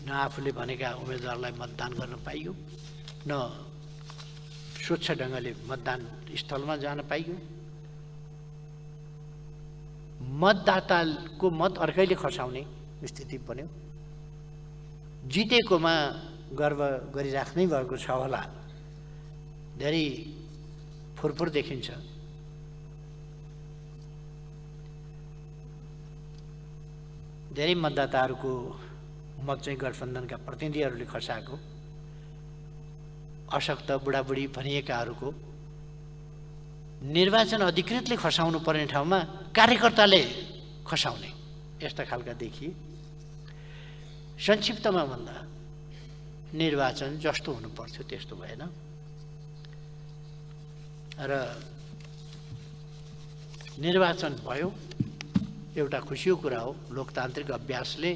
न आफूले भनेका उम्मेदवारलाई मतदान गर्न पाइयो, न स्वच्छ ढङ्गले मतदान स्थलमा जान पाइयो। मतदाताको मत अर्कैले खसाउने स्थिति बन्यो। जितेकोमा गर्व गरिराख्नै भएको छ होला, धेरै फुरफुर देखिन्छ। धेरै मतदाताहरूको मत चाहिँ गठबन्धनका प्रतिनिधिहरूले खसाएको, अशक्त बुढाबुढी भनिएकाहरूको निर्वाचन अधिकृतले खसाउनु पर्ने ठाउँमा कार्यकर्ताले खसाउने, यस्ता खालका देखिए। संक्षिप्तमा भन्दा निर्वाचन जस्तो हुनुपर्थ्यो त्यस्तो भएन र निर्वाचन भयो। एउटा खुसीको कुरा हो, लोकतान्त्रिक अभ्यासले,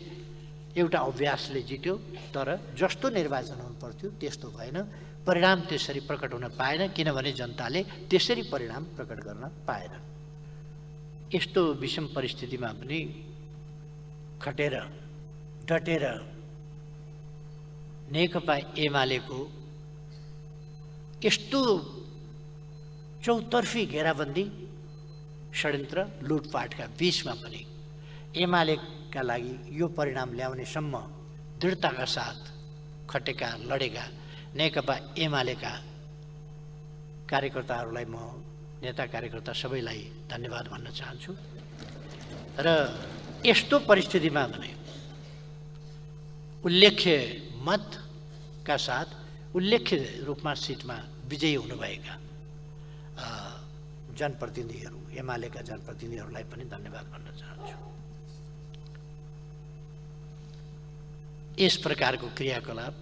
एउटा अभ्यासले जित्यो, तर जस्तो निर्वाचन हुनुपर्थ्यो त्यस्तो भएन। परिणाम त्यसरी प्रकट हुन पाएन, किनभने जनताले त्यसरी परिणाम प्रकट गर्न पाएन। यस्तो विषम परिस्थितिमा पनि खटेर डटेर नेकपा एमालेको यस्तो चौतर्फी घेराबन्दी, षड्यन्त्र, लुटपाटका बीचमा पनि एमालेका लागि यो परिणाम ल्याउनेसम्म दृढताका साथ खटेका, लडेका नेकपा एमालेका कार्यकर्ताहरूलाई म, नेता कार्यकर्ता सबैलाई धन्यवाद भन्न चाहन्छु। र यस्तो परिस्थितिमा भने उल्लेख्य मतका साथ उल्लेख्य रूपमा सिटमा विजयी हुनुभएका जनप्रतिनिधिहरू, एमालेका जनप्रतिनिधिहरूलाई पनि धन्यवाद भन्न चाहन्छु। यस प्रकारको क्रियाकलाप,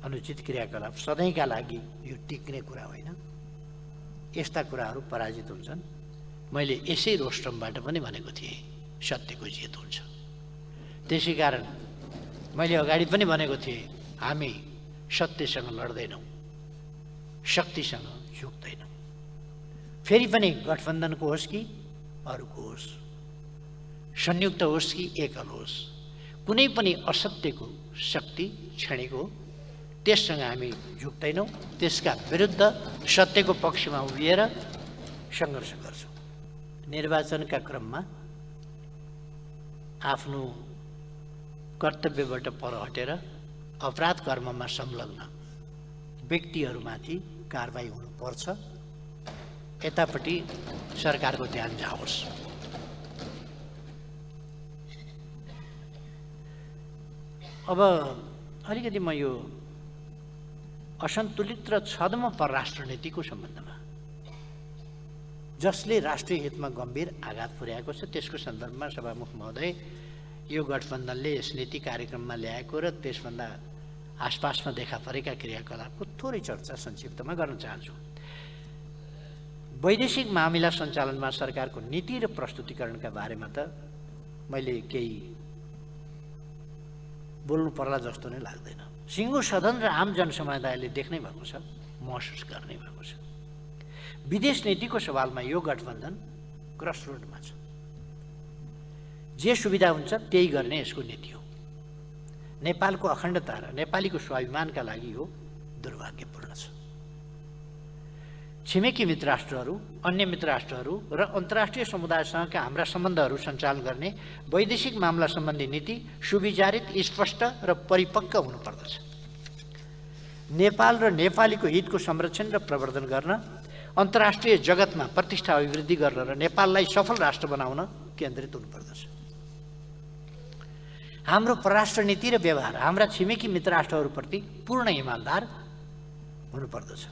अनुचित क्रियाकलाप सधैँका लागि यो टिक्ने कुरा होइन। यस्ता कुराहरू पराजित हुन्छन्। मैले यसै रोस्ट्रमबाट पनि भनेको थिएँ, सत्यको जित हुन्छ। त्यसै कारण मैले अगाडि पनि भनेको थिएँ, हामी सत्यसँग लड्दैनौँ, शक्तिसँग झुक्दैनौँ। फेरि पनि गठबन्धनको होस् कि अरूको होस्, संयुक्त होस् कि एकल होस्, कुनै पनि असत्यको शक्ति क्षणिक हो, त्यससँग हामी झुक्दैनौँ। त्यसका विरुद्ध सत्यको पक्षमा उभिएर सङ्घर्ष गर्छौँ। निर्वाचनका क्रममा आफ्नो कर्तव्यबाट पर हटेर अपराध कर्ममा संलग्न व्यक्तिहरूमाथि कारबाही हुनुपर्छ। यतापट्टि सरकारको ध्यान जाओस्। अब अलिकति म यो असन्तुलित र छद्म परराष्ट्र नीतिको सम्बन्धमा, जसले राष्ट्रिय हितमा गम्भीर आघात पुर्याएको छ, त्यसको सन्दर्भमा सभामुख महोदय, यो गठबन्धनले यस नीति कार्यक्रममा ल्याएको र त्यसभन्दा आसपासमा देखा परेका क्रियाकलापको थोरै चर्चा संक्षिप्तमा गर्न चाहन्छु। वैदेशिक मामिला सञ्चालनमा सरकारको नीति र प्रस्तुतिकरणका बारेमा त मैले केही बोल्नु पर्ला जस्तो नै लाग्दैन। सिङ्गो सदन र आम जनसमुदायले देख्नै भएको छ, महसुस गर्नै भएको छ। विदेश नीतिको सवालमा यो गठबन्धन क्रसरोडमा छ। जे सुविधा हुन्छ त्यही गर्ने यसको नीति हो। नेपालको अखण्डता र नेपालीको स्वाभिमानका लागि यो दुर्भाग्यपूर्ण छ। छिमेकी मित्र राष्ट्रहरू, अन्य मित्र राष्ट्रहरू र अन्तर्राष्ट्रिय समुदायसँगका हाम्रा सम्बन्धहरू सञ्चालन गर्ने वैदेशिक मामला सम्बन्धी नीति सुविचारित, स्पष्ट र परिपक्व हुनुपर्दछ। नेपाल र नेपालीको हितको संरक्षण र प्रवर्धन गर्न, अन्तर्राष्ट्रिय जगतमा प्रतिष्ठा अभिवृद्धि गर्न र नेपाललाई सफल राष्ट्र बनाउन केन्द्रित हुनुपर्दछ। हाम्रो परराष्ट्र नीति र व्यवहार हाम्रा छिमेकी मित्र राष्ट्रहरूप्रति पूर्ण इमानदार हुनुपर्दछ।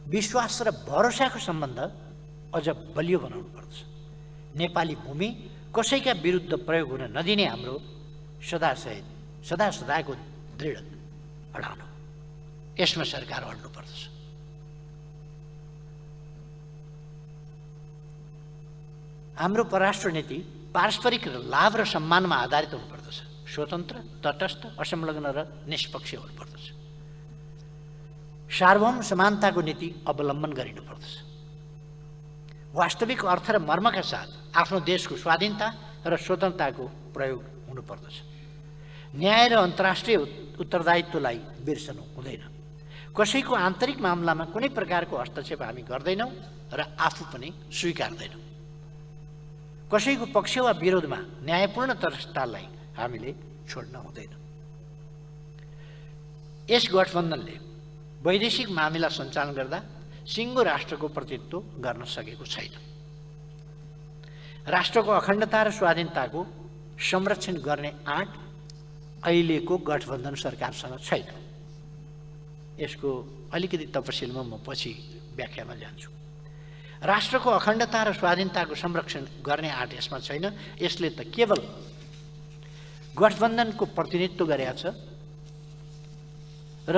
विश्वास र भरोसाको सम्बन्ध अझ बलियो बनाउनु पर्दछ। नेपाली भूमि कसैका विरुद्ध प्रयोग हुन नदिने हाम्रो सदाको दृढ अडान हो। यसमा सरकार अड्नुपर्दछ। हाम्रो परराष्ट्र नीति पारस्परिक लाभ र सम्मानमा आधारित हुनुपर्दछ। स्वतन्त्र, तटस्थ, असंलग्न र निष्पक्ष हुनुपर्दछ। सार्वभौम समानताको नीति अवलम्बन गरिनुपर्दछ। वास्तविक अर्थ र मर्मका साथ आफ्नो देशको स्वाधीनता र स्वतन्त्रताको प्रयोग हुनुपर्दछ। न्याय र अन्तर्राष्ट्रिय उत्तरदायित्वलाई बिर्सनु हुँदैन। कसैको आन्तरिक मामलामा कुनै प्रकारको हस्तक्षेप हामी गर्दैनौँ र आफू पनि स्वीकार्दैनौँ। कसैको पक्ष वा विरोधमा न्यायपूर्ण तटस्थतालाई हामीले छोड्न हुँदैन। यस गठबन्धनले वैदेशिक मामिला सञ्चालन गर्दा सिङ्गो राष्ट्रको प्रतिनिधित्व गर्न सकेको छैन। राष्ट्रको अखण्डता र स्वाधीनताको संरक्षण गर्ने आँट अहिलेको गठबन्धन सरकारसँग छैन। यसको अलिकति तपसिलमा म पछि व्याख्यामा जान्छु। राष्ट्रको अखण्डता र स्वाधीनताको संरक्षण गर्ने आँट यसमा छैन। यसले त केवल गठबन्धनको प्रतिनिधित्व गरेका छ र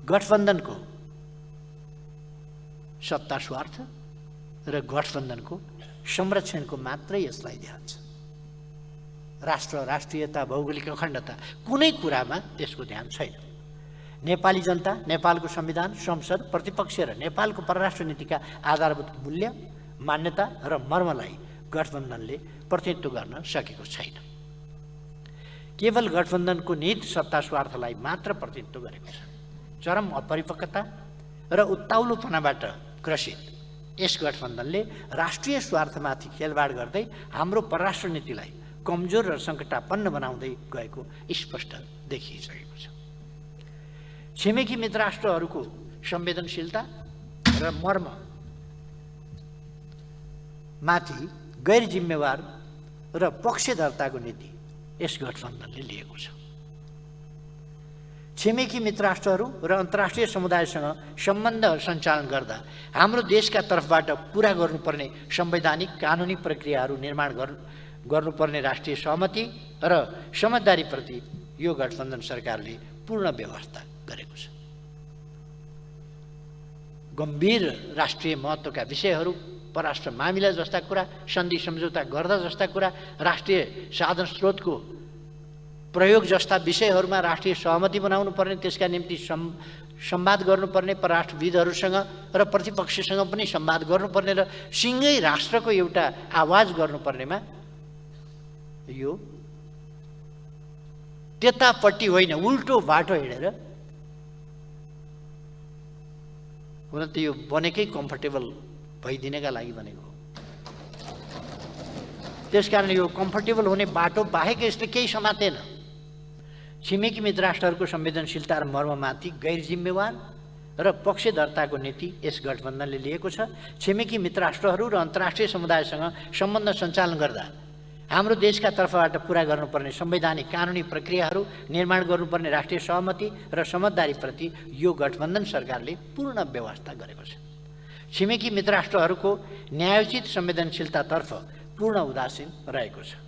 गठबन्धनको सत्ता स्वार्थ र गठबन्धनको संरक्षणको मात्रै यसलाई ध्यान छ। राष्ट्र, राष्ट्रियता, भौगोलिक अखण्डता कुनै कुरामा यसको ध्यान छैन। नेपाली जनता, नेपालको संविधान, संसद, प्रतिपक्ष र नेपालको परराष्ट्र नीतिका आधारभूत मूल्य, मान्यता र मर्मलाई गठबन्धनले प्रतिनिधित्व गर्न सकेको छैन। केवल गठबन्धनको निहित सत्ता स्वार्थलाई मात्र प्रतिनिधित्व गरेको छ। चरम अपरिपक्वता र उत्ताउलोपनाबाट ग्रसित यस गठबन्धनले राष्ट्रिय स्वार्थमाथि खेलवाड गर्दै हाम्रो परराष्ट्र नीतिलाई कमजोर र सङ्कटापन्न बनाउँदै गएको स्पष्ट देखिसकेको छ। छिमेकी मित्र राष्ट्रहरूको संवेदनशीलता र मर्ममाथि गैर जिम्मेवार र पक्षधरताको नीति यस गठबन्धनले लिएको छ। छिमेकी मित्र राष्ट्रहरू र अन्तर्राष्ट्रिय समुदायसँग सम्बन्ध सञ्चालन गर्दा हाम्रो देशका तर्फबाट पुरा गर्नुपर्ने संवैधानिक कानुनी प्रक्रियाहरू निर्माण गर्नुपर्ने राष्ट्रिय सहमति र समझदारीप्रति यो गठबन्धन सरकारले पूर्ण व्यवस्था गरेको छ। गम्भीर राष्ट्रिय महत्त्वका विषयहरू, परराष्ट्र मामिला जस्ता कुरा, सन्धि सम्झौता गर्दा जस्ता कुरा, राष्ट्रिय साधन स्रोतको प्रयोग जस्ता विषयहरूमा राष्ट्रिय सहमति बनाउनु पर्ने, त्यसका निम्ति संवाद गर्नुपर्ने, परराष्ट्रविदहरूसँग र प्रतिपक्षसँग पनि संवाद गर्नुपर्ने र सिङ्गै राष्ट्रको एउटा आवाज गर्नुपर्नेमा यो त्यतापट्टि होइन, उल्टो बाटो हिँडेर, हुन त यो बनेकै कम्फर्टेबल भइदिनका लागि बनेको हो। त्यसकारण यो कम्फर्टेबल हुने बाटो बाहेक यसले केही समातेन। छिमेकी मित्र राष्ट्रहरूको संवेदनशीलता र मर्ममाथि गैर जिम्मेवार र पक्षधरताको नीति यस गठबन्धनले लिएको छ। छिमेकी मित्र राष्ट्रहरू र अन्तर्राष्ट्रिय समुदायसँग सम्बन्ध सञ्चालन गर्दा हाम्रो देशका तर्फबाट पुरा गर्नुपर्ने संवैधानिक कानुनी प्रक्रियाहरू निर्माण गर्नुपर्ने राष्ट्रिय सहमति र समझदारीप्रति यो गठबन्धन सरकारले पूर्ण व्यवस्था गरेको छ। छिमेकी मित्र राष्ट्रहरूको न्यायोचित संवेदनशीलतातर्फ पूर्ण उदासीन रहेको छ।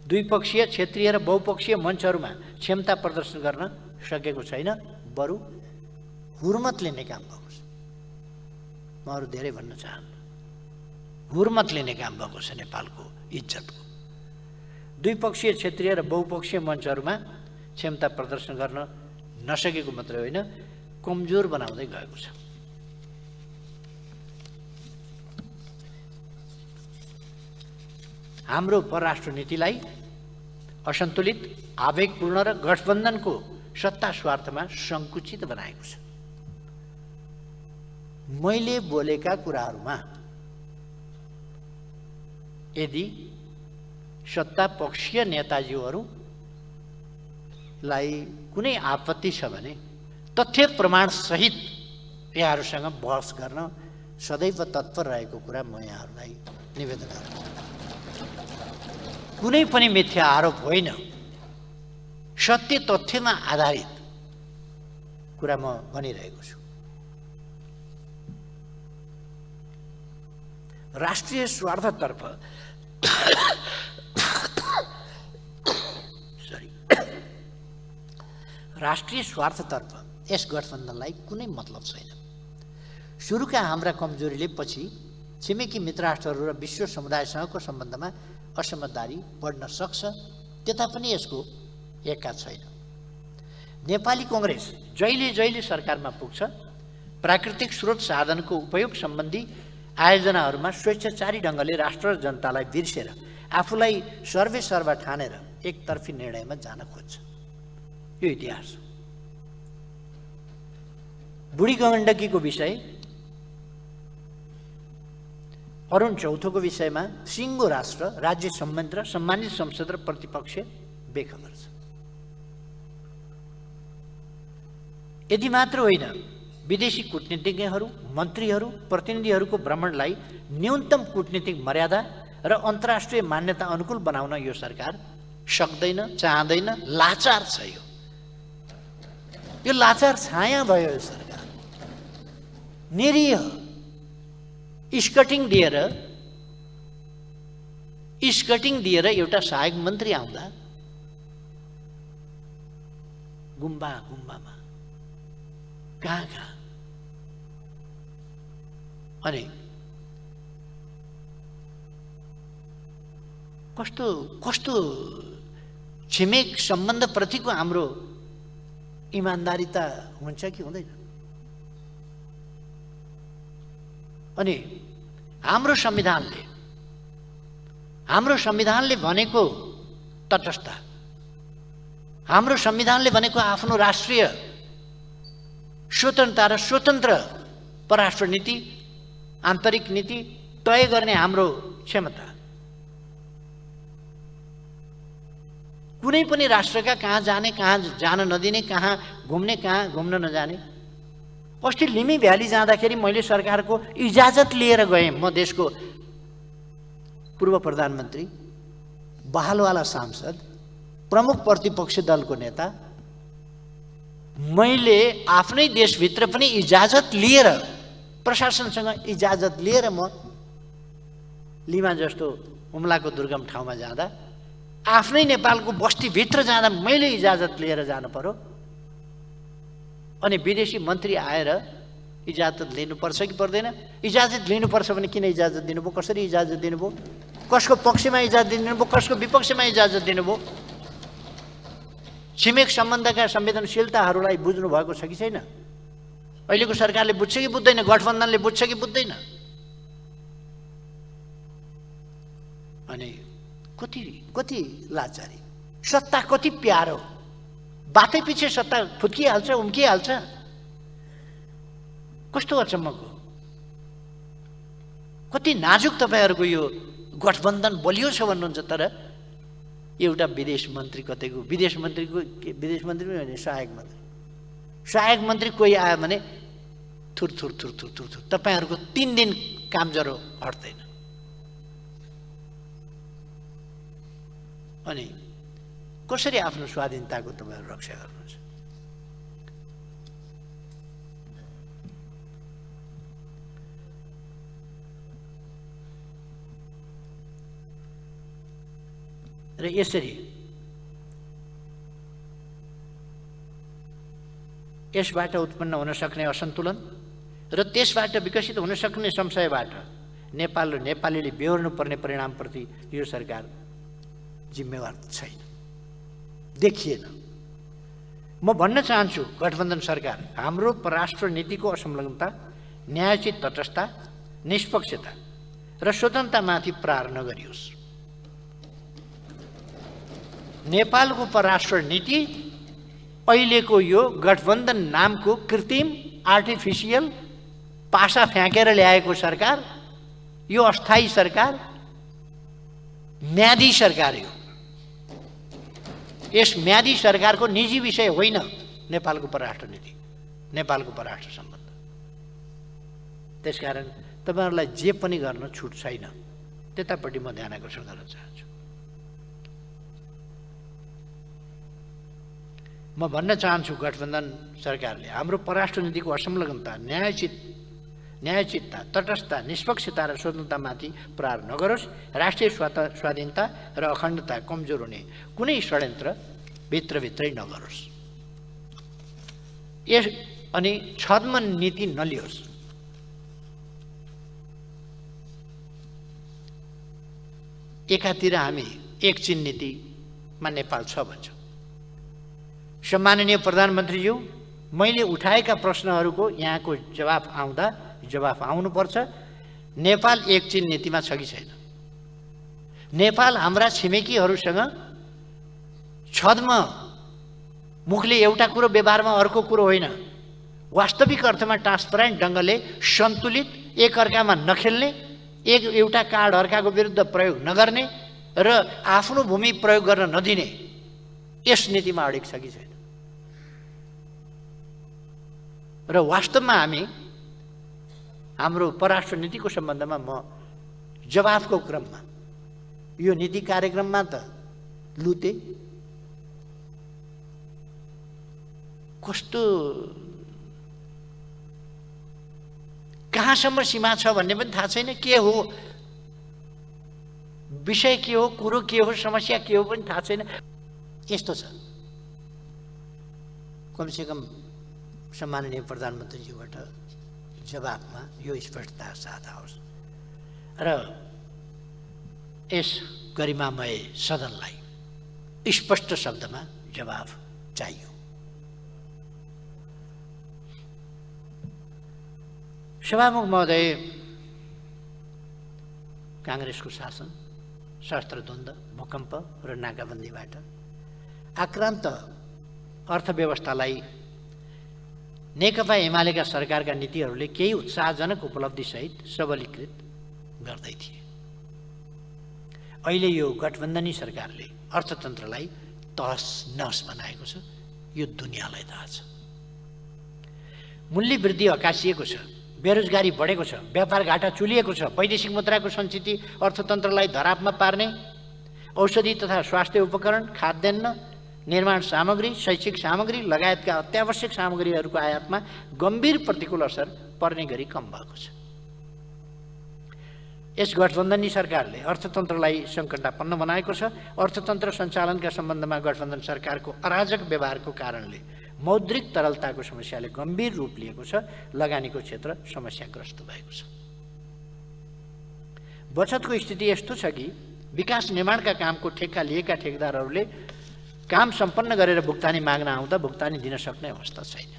द्विपक्षीय, क्षेत्रीय र बहुपक्षीय मञ्चहरूमा क्षमता प्रदर्शन गर्न सकेको छैन, बरु हुर्मत लिने काम भएको छ। म अरू धेरै भन्न चाहन्न। हुर्मत लिने काम भएको छ नेपालको इज्जतको। द्विपक्षीय, क्षेत्रीय र बहुपक्षीय मञ्चहरूमा क्षमता प्रदर्शन गर्न नसकेको मात्रै होइन, कमजोर बनाउँदै गएको छ। हाम्रो परराष्ट्र नीतिलाई असन्तुलित, आवेगपूर्ण र गठबन्धनको सत्ता स्वार्थमा सङ्कुचित बनाएको छ। मैले बोलेका कुराहरूमा यदि सत्तापक्षीय नेताजीहरूलाई कुनै आपत्ति छ भने तथ्य प्रमाण सहित यहाँहरूसँग बहस गर्न सदैव तत्पर रहेको कुरा म यहाँहरूलाई निवेदन गर्छु। कुनै पनि मिथ्या आरोप होइन, सत्य तथ्यमा आधारित कुरा म भनिरहेको छु। राष्ट्रिय स्वार्थतर्फ राष्ट्रिय स्वार्थतर्फ यस गठबन्धनलाई कुनै मतलब छैन। सुरुका हाम्रा कमजोरीले पछि छिमेकी मित्र राष्ट्रहरू र विश्व समुदायसँगको सम्बन्धमा असमझदारी बढ्न सक्छ, त्यता पनि यसको एक्का छैन। नेपाली कङ्ग्रेस जहिले जहिले सरकारमा पुग्छ, प्राकृतिक स्रोत साधनको उपयोग सम्बन्धी आयोजनाहरूमा स्वेच्छाचारी ढङ्गले राष्ट्र र जनतालाई बिर्सेर आफूलाई सर्वेसर्वा ठानेर एकतर्फी निर्णयमा जान खोज्छ। यो इतिहास हो। बुढी गण्डकीको विषय, अरुण चौथोको विषयमा सिङ्गो राष्ट्र, राज्य संयन्त्र, सम्मानित संसद र प्रतिपक्ष बेखबर छ। यदि मात्र होइन, विदेशी कूटनीतिज्ञहरू, मन्त्रीहरू, प्रतिनिधिहरूको भ्रमणलाई न्यूनतम कूटनीतिक मर्यादा र अन्तर्राष्ट्रिय मान्यता अनुकूल बनाउन यो सरकार सक्दैन, चाहँदैन, लाचार छ। यो लाचार छाया भयो। यो सरकार निरीह स्कटिङ दिएर एउटा सहायक मन्त्री आउँदा गुम्बामा कहाँ अनि कस्तो छिमेक सम्बन्धप्रतिको हाम्रो इमान्दारिता हुन्छ कि हुँदैन? अनि हाम्रो संविधानले भनेको तटस्थता, हाम्रो संविधानले भनेको आफ्नो राष्ट्रिय स्वतन्त्रता र स्वतन्त्र परराष्ट्र नीति, आन्तरिक नीति तय गर्ने हाम्रो क्षमता, कुनै पनि राष्ट्रका कहाँ जाने, कहाँ जान नदिने, कहाँ घुम्ने, कहाँ घुम्न नजाने। अस्ति लिमी भ्याली जाँदाखेरि मैले सरकारको इजाजत लिएर गएँ। म देशको पूर्व प्रधानमन्त्री, बहालवाला सांसद, प्रमुख प्रतिपक्ष दलको नेता, मैले आफ्नै देशभित्र पनि इजाजत लिएर, प्रशासनसँग इजाजत लिएर म लिमा जस्तो हुम्लाको दुर्गम ठाउँमा जाँदा, आफ्नै नेपालको बस्तीभित्र जाँदा मैले इजाजत लिएर जानु पर्यो। अनि विदेशी मन्त्री आएर इजाजत लिनुपर्छ कि पर्दैन? इजाजत लिनुपर्छ भने किन इजाजत दिनुभयो? कसरी इजाजत दिनुभयो? कसको पक्षमा इजाजत दिनुभयो? कसको विपक्षमा इजाजत दिनुभयो? छिमेक सम्बन्धका संवेदनशीलताहरूलाई बुझ्नु भएको छ कि छैन? अहिलेको सरकारले बुझ्छ कि बुझ्दैन? गठबन्धनले बुझ्छ कि बुझ्दैन? अनि कति लाचारी, सत्ता कति प्यारो, बाटै पछि सत्ता फुत्किहाल्छ, उम्किहाल्छ। कस्तो अचम्मको, कति नाजुक तपाईँहरूको यो गठबन्धन बलियो छ भन्नुहुन्छ। तर एउटा विदेश मन्त्री विदेश मन्त्री पनि सहायक मन्त्री कोही आयो भने थुर तपाईँहरूको 3 दिन काम जरो हट्दैन। अनि कसरी आफ्नो स्वाधीनताको तपाईँहरू रक्षा गर्नुहुन्छ? र यसरी यसबाट उत्पन्न हुन सक्ने असन्तुलन र त्यसबाट विकसित हुन सक्ने संशयबाट नेपाल र नेपालीले बेहोर्नु पर्ने परिणामप्रति यो सरकार जिम्मेवार छैन, देखिएन। म भन्न चाहन्छु, गठबन्धन सरकार हाम्रो परराष्ट्र नीतिको असंलग्नता, न्यायोचित तटस्थता, निष्पक्षता र स्वतन्त्रतामाथि प्रहार नगरियोस्। नेपालको परराष्ट्र नीति अहिलेको यो गठबन्धन नामको कृत्रिम, आर्टिफिसियल पासा फ्याँकेर ल्याएको सरकार, यो अस्थायी सरकार, म्यादी सरकार हो। यस म्यादी सरकारको निजी विषय होइन नेपालको परराष्ट्र नीति, नेपालको परराष्ट्र सम्बन्ध। त्यसकारण तपाईहरुलाई जे पनि गर्न छुट छैन, त्यतापट्टि म ध्यान आकर्षण गर्न चाहन्छु। म भन्न चाहन्छु गठबन्धन सरकारले हाम्रो परराष्ट्र नीतिको असंलग्नता, न्यायचितता, तटस्थता, निष्पक्षता र स्वतन्त्रतामाथि प्रहार नगरोस्, राष्ट्रिय स्वाधीनता र अखण्डता कमजोर हुने कुनै षड्यन्त्र भित्रभित्रै नगरोस्। अनि छद्म नीति नलियोस्। एकातिर हामी एक चीन नीतिमा नेपाल छ भन्छौँ। सम्माननीय प्रधानमन्त्रीज्यू, मैले उठाएका प्रश्नहरूको यहाँको जवाफ आउनुपर्छ। नेपाल एक चीन नीतिमा छ कि छैन? नेपाल हाम्रा छिमेकीहरूसँग छद्म मुखले एउटा कुरो व्यवहारमा अर्को कुरो होइन, वास्तविक अर्थमा ट्रान्सपरेन्ट ढङ्गले सन्तुलित, एकअर्कामा नखेल्ने, एउटा कार्ड अर्काको विरुद्ध प्रयोग नगर्ने र आफ्नो भूमि प्रयोग गर्न नदिने यस नीतिमा अडिग छ कि छैन? र वास्तवमा हामी हाम्रो परराष्ट्र नीतिको सम्बन्धमा म जवाफको क्रममा यो नीति कार्यक्रममा त लुते, कस्तो कहाँसम्म सीमा छ भन्ने पनि थाहा छैन, के हो विषय, के हो कुरो, के हो समस्या, के हो पनि थाहा छैन। यस्तो छ। कमसेकम सम्माननीय प्रधानमन्त्रीज्यूबाट जवाफमा यो स्पष्टता साथ आओस् र यस गरिमामय सदनलाई स्पष्ट शब्दमा जवाफ चाहियो। सभामुख महोदय, काङ्ग्रेसको शासन, शस्त्र द्वन्द्व, भूकम्प र नाकाबन्दीबाट आक्रान्त अर्थव्यवस्थालाई नेकपा एमालेका सरकारका नीतिहरूले केही उत्साहजनक उपलब्धिसहित सबलीकृत गर्दै थिए। अहिले यो गठबन्धनी सरकारले अर्थतन्त्रलाई तहस नहस बनाएको छ, यो दुनियाँलाई थाहा छ। मूल्य वृद्धि अकासिएको छ, बेरोजगारी बढेको छ, व्यापार घाटा चुलिएको छ, वैदेशिक मुद्राको सञ्चिति अर्थतन्त्रलाई धरापमा पार्ने, औषधि तथा स्वास्थ्य उपकरण, खाद्यान्न, निर्माण सामग्री, शैक्षिक सामग्री लगायतका अत्यावश्यक सामग्रीहरूको आयातमा गम्भीर प्रतिकूल असर पर्ने गरी कम भएको छ। यस गठबन्धनी सरकारले अर्थतन्त्रलाई सङ्कटापन्न बनाएको छ। अर्थतन्त्र सञ्चालनका सम्बन्धमा गठबन्धन सरकारको अराजक व्यवहारको कारणले मौद्रिक तरलताको समस्याले गम्भीर रूप लिएको छ। लगानीको क्षेत्र समस्याग्रस्त भएको छ। बचतको स्थिति यस्तो छ कि विकास निर्माणका कामको ठेक्का लिएका ठेकदारहरूले काम सम्पन्न गरेर भुक्तानी माग्न आउँदा भुक्तानी दिन सक्ने अवस्था छैन।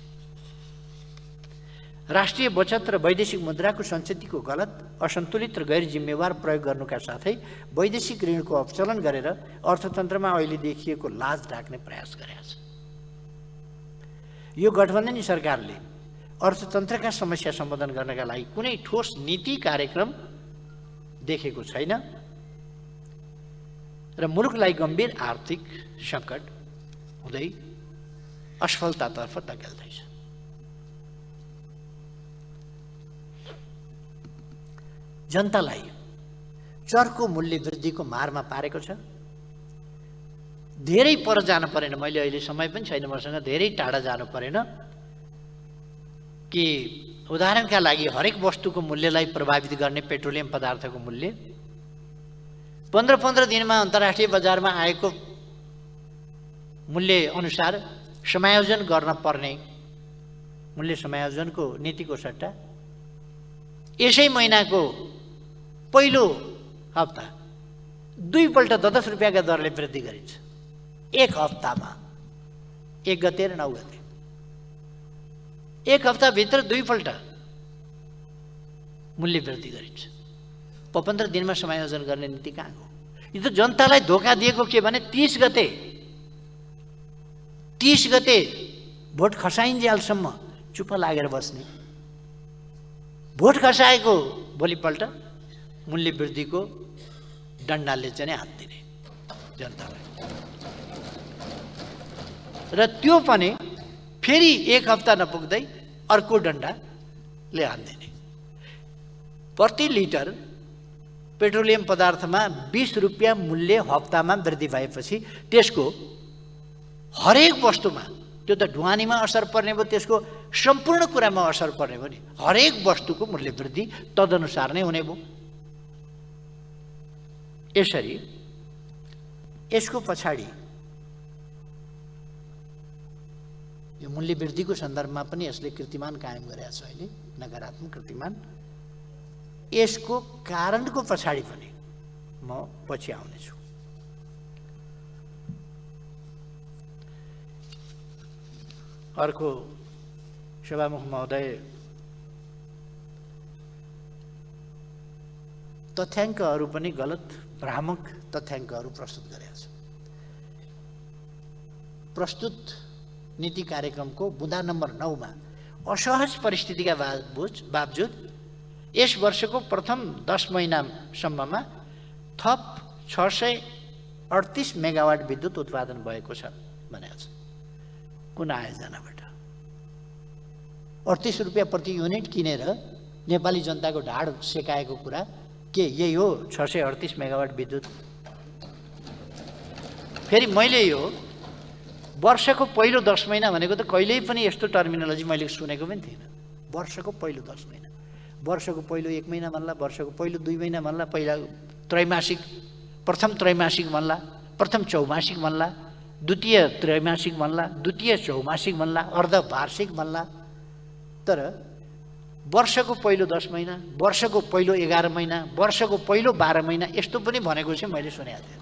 राष्ट्रिय बचत र वैदेशिक मुद्राको सञ्चितिको गलत, असन्तुलित र गैर जिम्मेवार प्रयोग गर्नुका साथै वैदेशिक ऋणको अपचलन गरेर अर्थतन्त्रमा अहिले देखिएको लाज ढाक्ने प्रयास गरेको छ। यो गठबन्धनी सरकारले अर्थतन्त्रका समस्या सम्बोधन गर्नका लागि कुनै ठोस नीति कार्यक्रम देखेको छैन र मुलुकलाई गम्भीर आर्थिक सङ्कट हुँदै असफलतातर्फ धकेल्दैछ। जनतालाई चर्को मूल्य वृद्धिको मारमा पारेको छ। धेरै पर जानु परेन, मैले अहिले समय पनि छैन मसँग, धेरै टाढा जानु परेन कि उदाहरणका लागि हरेक वस्तुको मूल्यलाई प्रभावित गर्ने पेट्रोलियम पदार्थको मूल्य 15 दिनमा अन्तर्राष्ट्रिय बजारमा आएको मूल्य अनुसार समायोजन गर्न पर्ने मूल्य समायोजनको नीतिको सट्टा यसै महिनाको पहिलो हप्ता 2 पल्ट 10 रुपियाँका दरले वृद्धि गरिन्छ। एक हप्तामा, 1 गते र 9 गते, एक हप्ताभित्र 2 पल्ट मूल्य वृद्धि गरिन्छ। 15 दिनमा समायोजन गर्ने नीति कहाँ हो? यो त जनतालाई धोका दिएको के भने 30 गते भोट खसाइन्जेलसम्म चुप लागेर बस्ने, भोट खसाएको भोलिपल्ट मूल्य वृद्धिको डन्डाले चाहिँ हात दिने जनतालाई, र त्यो पनि फेरि एक हप्ता नपुग्दै अर्को डन्डाले हात दिने। प्रति लिटर पेट्रोलियम पदार्थमा 20 रुपियाँ मूल्य हप्तामा वृद्धि भएपछि त्यसको हरेक वस्तुमा, त्यो त ढुवानीमा असर पर्ने भयो, त्यसको सम्पूर्ण कुरामा असर पर्ने भयो नि। हरेक वस्तुको मूल्य वृद्धि तदनुसार नै हुने भयो। यसरी यसको पछाडि यो मूल्य वृद्धिको सन्दर्भमा पनि यसले कीर्तिमान कायम गरेको छ अहिले, नकारात्मक कीर्तिमान। यसको कारणको पछाडि पनि म पछि आउनेछु। अर्को सभामुख महोदय तथ्याङ्कहरू पनि गलत भ्रामक तथ्याङ्कहरू प्रस्तुत गरेका छ। प्रस्तुत नीति कार्यक्रमको बुँदा नम्बर 9 मा असहज परिस्थितिका बावजुद यस वर्षको प्रथम 10 महिनासम्ममा थप 638 मेगावाट विद्युत उत्पादन भएको छ भनेको छ। कुन आयोजनाबाट? 38 रुपियाँ प्रति युनिट किनेर नेपाली जनताको ढाड सेकाएको कुरा के यही हो? 638 मेगावाट विद्युत। फेरि मैले यो वर्षको पहिलो 10 महिना भनेको त कहिल्यै पनि यस्तो टर्मिनोलोजी मैले सुनेको पनि थिइनँ। वर्षको पहिलो 10 महिना, वर्षको पहिलो 1 महिना भन्ला, वर्षको पहिलो 2 महिना भन्ला, पहिला त्रैमासिक, प्रथम त्रैमासिक भन्ला, प्रथम चौमासिक भन्ला, द्वितीय त्रैमासिक भन्ला, द्वितीय चौमासिक भन्ला, अर्धवार्षिक भन्ला। तर वर्षको पहिलो 10 महिना, वर्षको पहिलो 11 महिना, वर्षको पहिलो 12 महिना यस्तो पनि भनेको चाहिँ मैले सुनेको थिएँ।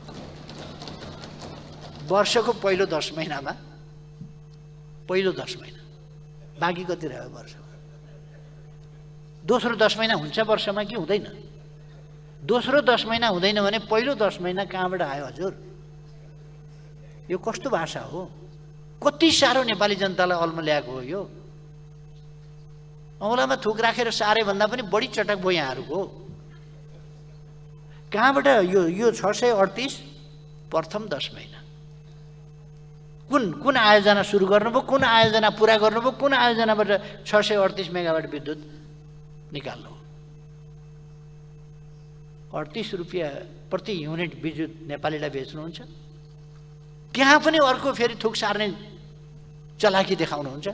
वर्षको पहिलो 10 महिनामा पहिलो 10 महिना, बाँकी कति रह्यो वर्षमा? दोस्रो 10 महिना हुन्छ वर्षमा कि हुँदैन? दोस्रो 10 महिना हुँदैन भने पहिलो 10 महिना कहाँबाट आयो हजुर? यो कस्तो भाषा हो? कति साह्रो नेपाली जनतालाई अल्म ल्याएको हो यो। औँलामा थुक राखेर सारे भन्दा पनि बढी चटक भयो यहाँहरूको। कहाँबाट यो 638 प्रथम 10 महिना? कुन आयोजना सुरु गर्नुभयो? कुन आयोजना पुरा गर्नुभयो? कुन आयोजनाबाट 638 मेगावाट विद्युत निकाल्नु? 38 रुपियाँ प्रति युनिट विद्युत नेपालीलाई बेच्नुहुन्छ। त्यहाँ पनि अर्को फेरि थुक सार्ने चलाकी देखाउनुहुन्छ।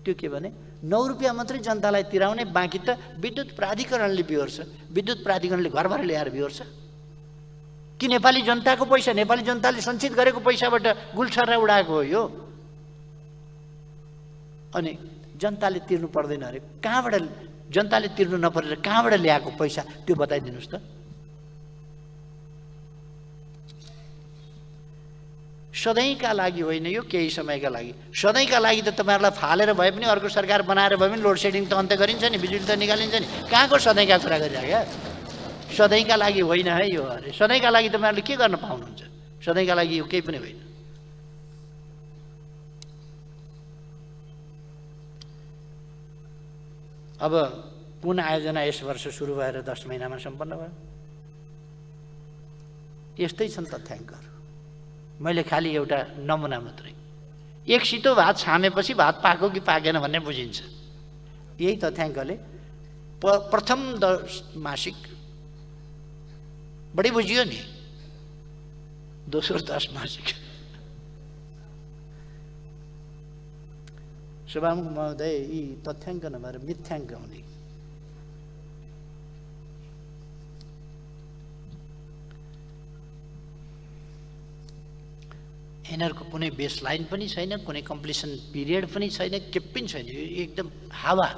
त्यो के भने 9 रुपियाँ मात्रै जनतालाई तिराउने, बाँकी त विद्युत प्राधिकरणले बिहोर्छ। विद्युत प्राधिकरणले घरभर ल्याएर बिहोर्छ कि नेपाली जनताको पैसा, नेपाली जनताले सञ्चित गरेको पैसाबाट गुल्छर्रा उडाएको हो यो? अनि जनताले तिर्नु पर्दैन अरे, कहाँबाट जनताले तिर्नु नपरेर कहाँबाट ल्याएको पैसा त्यो बताइदिनुहोस् त। सधैँका लागि होइन यो, केही समयका लागि। सधैँका लागि त तपाईँहरूलाई फालेर भए पनि, अर्को सरकार बनाएर भए पनि लोड सेडिङ त अन्त्य गरिन्छ नि, बिजुली त निकालिन्छ नि। कहाँको सधैँका कुरा गरिराख्या? सधैँका लागि होइन है यो। अरे सधैँका लागि तपाईँहरूले के गर्न पाउनुहुन्छ? सधैँका लागि यो केही पनि होइन। अब कुन आयोजना यस वर्ष सुरु भएर 10 महिनामा सम्पन्न भयो? यस्तै छन् तथ्याङ्कहरू। मैले खालि एउटा नमुना मात्रै। एक सितो भात छामेपछि भात पाको कि पाकेन भन्ने बुझिन्छ। यही तथ्याङ्कले प्रथम 10 मासिक बढी बुझियो नि, दोस्रो 10 मासिक। सभामुख महोदय, यी तथ्याङ्क नभएर मिथ्याङ्क हुने। यिनीहरूको कुनै बेस लाइन पनि छैन, कुनै कम्प्लिसन पिरियड पनि छैन, के पनि छैन। यो एकदम हावा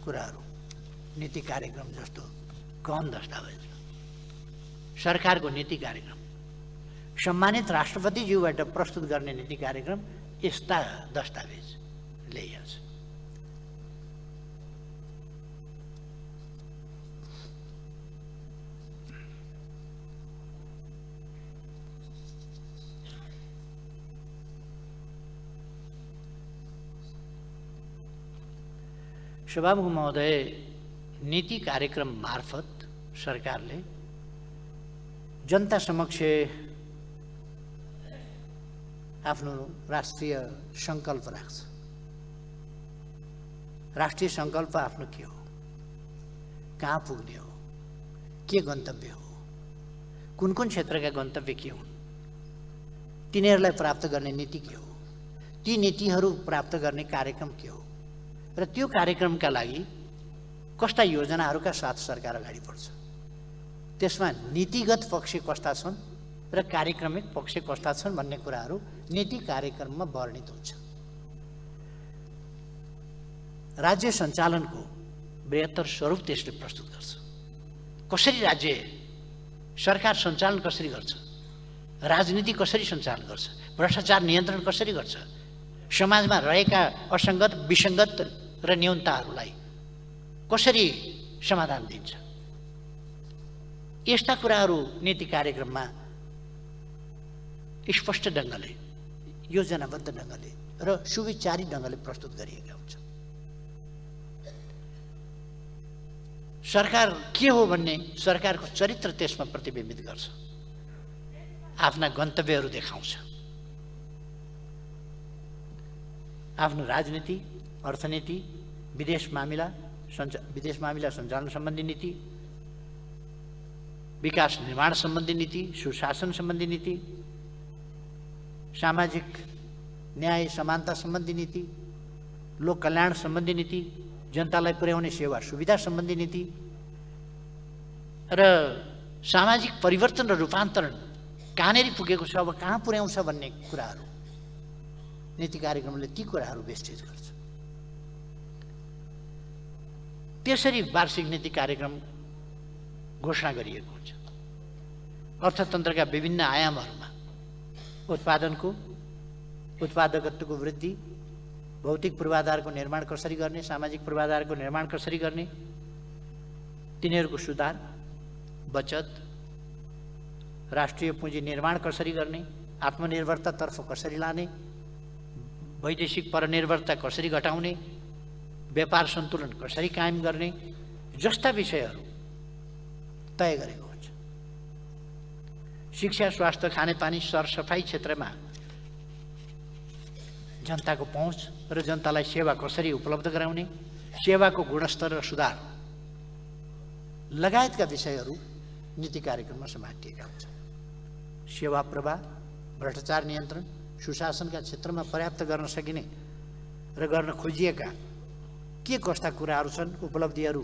कुराहरू, नीति कार्यक्रम जस्तो गहन दस्तावेज। सरकारको नीति कार्यक्रम, सम्मानित राष्ट्रपतिज्यूबाट प्रस्तुत गर्ने नीति कार्यक्रम यस्ता दस्तावेज ल्याइएको छ। सभामुख महोदय, नीति कार्यक्रम मार्फत सरकारले जनता समक्ष आफ्नो राष्ट्रिय सङ्कल्प राख्छ। राष्ट्रिय सङ्कल्प आफ्नो के हो, कहाँ पुग्ने हो, के गन्तव्य हो, कुन कुन क्षेत्रका गन्तव्य के हुन्, तिनीहरूलाई प्राप्त गर्ने नीति के हो, ती नीतिहरू प्राप्त गर्ने कार्यक्रम के हो र त्यो कार्यक्रमका लागि कस्ता योजनाहरूका साथ सरकार अगाडि बढ्छ। त्यसमा नीतिगत पक्ष कस्ता छन् र कार्यक्रमिक पक्ष कस्ता छन् भन्ने कुराहरू नीति कार्यक्रममा वर्णित हुन्छ। राज्य सञ्चालनको बृहत्तर स्वरूप त्यसले प्रस्तुत गर्छ। कसरी राज्य सरकार सञ्चालन कसरी गर्छ, राजनीति कसरी सञ्चालन गर्छ, भ्रष्टाचार नियन्त्रण कसरी गर्छ, समाजमा रहेका असङ्गत विसङ्गत र न्यूनताहरूलाई कसरी समाधान दिन्छ, यस्ता कुराहरू नीति कार्यक्रममा स्पष्ट ढङ्गले, योजनाबद्ध ढङ्गले र सुविचारी ढङ्गले प्रस्तुत गरिएका हुन्छ। सरकार के हो भन्ने सरकारको चरित्र त्यसमा प्रतिबिम्बित गर्छ, आफ्ना गन्तव्यहरू देखाउँछ। आफ्नो राजनीति, अर्थनीति, विदेश मामिला सञ्चालन सम्बन्धी नीति, विकास निर्माण सम्बन्धी नीति, सुशासन सम्बन्धी नीति, सामाजिक न्याय समानता सम्बन्धी नीति, लोक कल्याण सम्बन्धी नीति, जनतालाई पुर्याउने सेवा सुविधा सम्बन्धी नीति र सामाजिक परिवर्तन र रूपान्तरण कहाँनेरि पुगेको छ, अब कहाँ पुर्याउँछ भन्ने कुराहरू नीति कार्यक्रमले ती कुराहरू वेस्टेज गर्छ। त्यसरी वार्षिक नीति कार्यक्रम घोषणा गरिएको हुन्छ। अर्थतन्त्रका विभिन्न आयामहरूमा उत्पादकत्वको वृद्धि, भौतिक पूर्वाधारको निर्माण कसरी गर्ने, सामाजिक पूर्वाधारको निर्माण कसरी गर्ने, तिनीहरूको सुधार, बचत, राष्ट्रिय पुँजी निर्माण कसरी गर्ने, आत्मनिर्भरतातर्फ कसरी लाने, वैदेशिक परनिर्भरता कसरी घटाउने, व्यापार सन्तुलन कसरी कायम गर्ने जस्ता विषयहरू तय गरेको हुन्छ। शिक्षा, स्वास्थ्य, खानेपानी, सरसफाइ क्षेत्रमा जनताको पहुँच र जनतालाई सेवा कसरी उपलब्ध गराउने, सेवाको गुणस्तर र सुधार लगायतका विषयहरू नीति कार्यक्रममा समातिएका हुन्छन्। सेवा प्रवाह, भ्रष्टाचार नियन्त्रण, सुशासनका क्षेत्रमा पर्याप्त गर्न सकिने र गर्न खोजिएका के कस्ता कुराहरू छन्, उपलब्धिहरू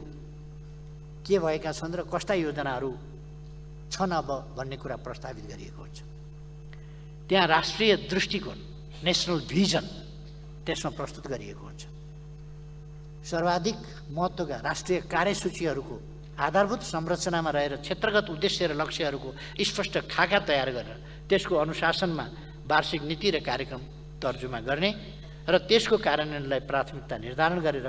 के भएका छन् र कस्ता योजनाहरू छन् अब भन्ने कुरा प्रस्तावित गरिएको हुन्छ। त्यहाँ राष्ट्रिय दृष्टिकोण, नेसनल भिजन त्यसमा प्रस्तुत गरिएको हुन्छ। सर्वाधिक महत्त्वका राष्ट्रिय कार्यसूचीहरूको आधारभूत संरचनामा रहेर क्षेत्रगत उद्देश्य र लक्ष्यहरूको स्पष्ट खाका तयार गरेर त्यसको अनुशासनमा वार्षिक नीति र कार्यक्रम तर्जुमा गर्ने र त्यसको कार्यान्वयनलाई प्राथमिकता निर्धारण गरेर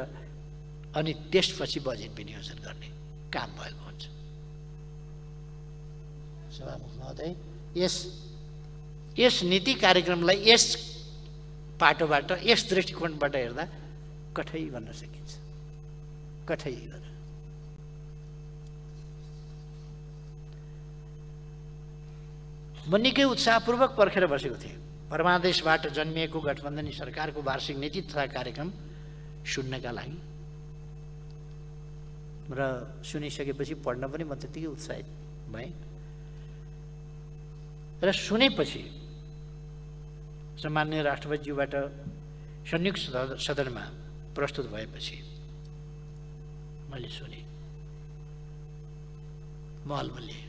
अनि त्यसपछि बजेट विनियोजन गर्ने काम भएको हुन्छ। सभामुख महोदय, यस नीति कार्यक्रमलाई यस पाटोबाट, यस दृष्टिकोणबाट हेर्दा कठै भन्न सकिन्छ, कठै भन्न। म निकै उत्साहपूर्वक पर्खेर बसेको थिएँ परमादेशबाट जन्मिएको गठबन्धनी सरकारको वार्षिक नीति तथा कार्यक्रम सुन्नका लागि र सुनिसकेपछि पढ्न पनि म त्यतिकै उत्साहित भएँ र सुनेपछि सम्माननीय राष्ट्रपतिज्यूबाट संयुक्त सदनमा प्रस्तुत भएपछि मैले सुने, महलमल्लिए।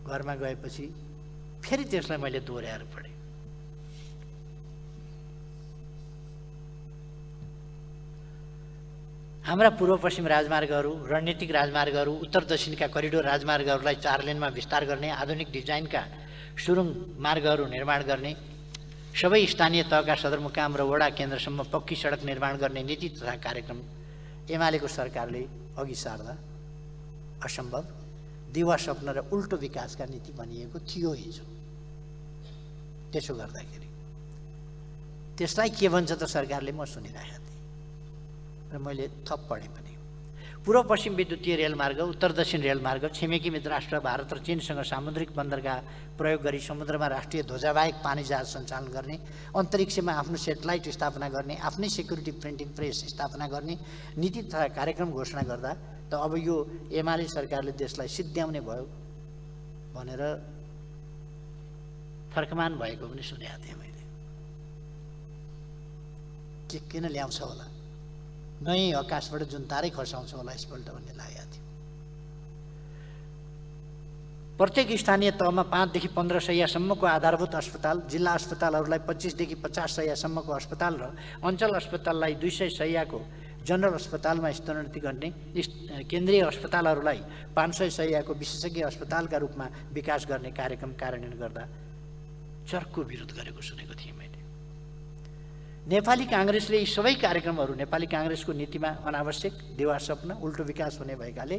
घरमा गएपछि फेरि त्यसलाई मैले दोहोऱ्याएर पढेँ। हाम्रा पूर्व पश्चिम राजमार्गहरू, रणनीतिक राजमार्गहरू, उत्तर दक्षिणका करिडोर राजमार्गहरूलाई 4 लेनमा विस्तार गर्ने, आधुनिक डिजाइनका सुरुङ मार्गहरू निर्माण गर्ने, सबै स्थानीय तहका सदरमुकाम र वडा केन्द्रसम्म पक्की सडक निर्माण गर्ने नीति तथा कार्यक्रम एमालेको सरकारले अघि सार्दा असम्भव, दिवा स्वप्न र उल्टो विकासका नीति बनिएको थियो हिजो। त्यसो गर्दाखेरि त्यसलाई के भन्छ त सरकारले, म सुनिरहेको थिएँ। र मैले थप पढेँ पनि। पूर्व पश्चिम विद्युतीय रेलमार्ग, उत्तर दक्षिण रेलमार्ग, छिमेकी मित्र राष्ट्र भारत र चीनसँग सामुद्रिक बन्दरगाह प्रयोग गरी समुद्रमा राष्ट्रिय ध्वजाबाहेक पानी जहाज सञ्चालन गर्ने, अन्तरिक्षमा आफ्नो सेटेलाइट स्थापना गर्ने, आफ्नै सेक्युरिटी प्रिन्टिङ प्रेस स्थापना गर्ने नीति तथा कार्यक्रम घोषणा गर्दा त अब यो एमाले सरकारले देशलाई सिद्ध्याउने भयो भनेर फर्कमान भएको पनि सुनेको थिएँ मैले। किन ल्याउँछ होला, नयाँ आकाशबाट जुन तारै खसाउँछ होला यसपल्ट भन्ने लागेको थियो। प्रत्येक स्थानीय तहमा 5 देखि 15 शय्यासम्मको आधारभूत अस्पताल, जिल्ला अस्पतालहरूलाई 25 देखि 50 शय्यासम्मको अस्पताल र अञ्चल अस्पताललाई 200 शय्याको जनरल अस्पतालमा स्तरोन्नति गर्ने, केन्द्रीय अस्पतालहरूलाई 500 शय्याको विशेषज्ञ अस्पतालका रूपमा विकास गर्ने कार्यक्रम कार्यान्वयन गर्दा चर्को विरोध गरेको सुनेको थिएँ मैले। नेपाली काङ्ग्रेसले यी सबै कार्यक्रमहरू नेपाली काङ्ग्रेसको नीतिमा अनावश्यक देवा सपना उल्टो विकास हुने भएकाले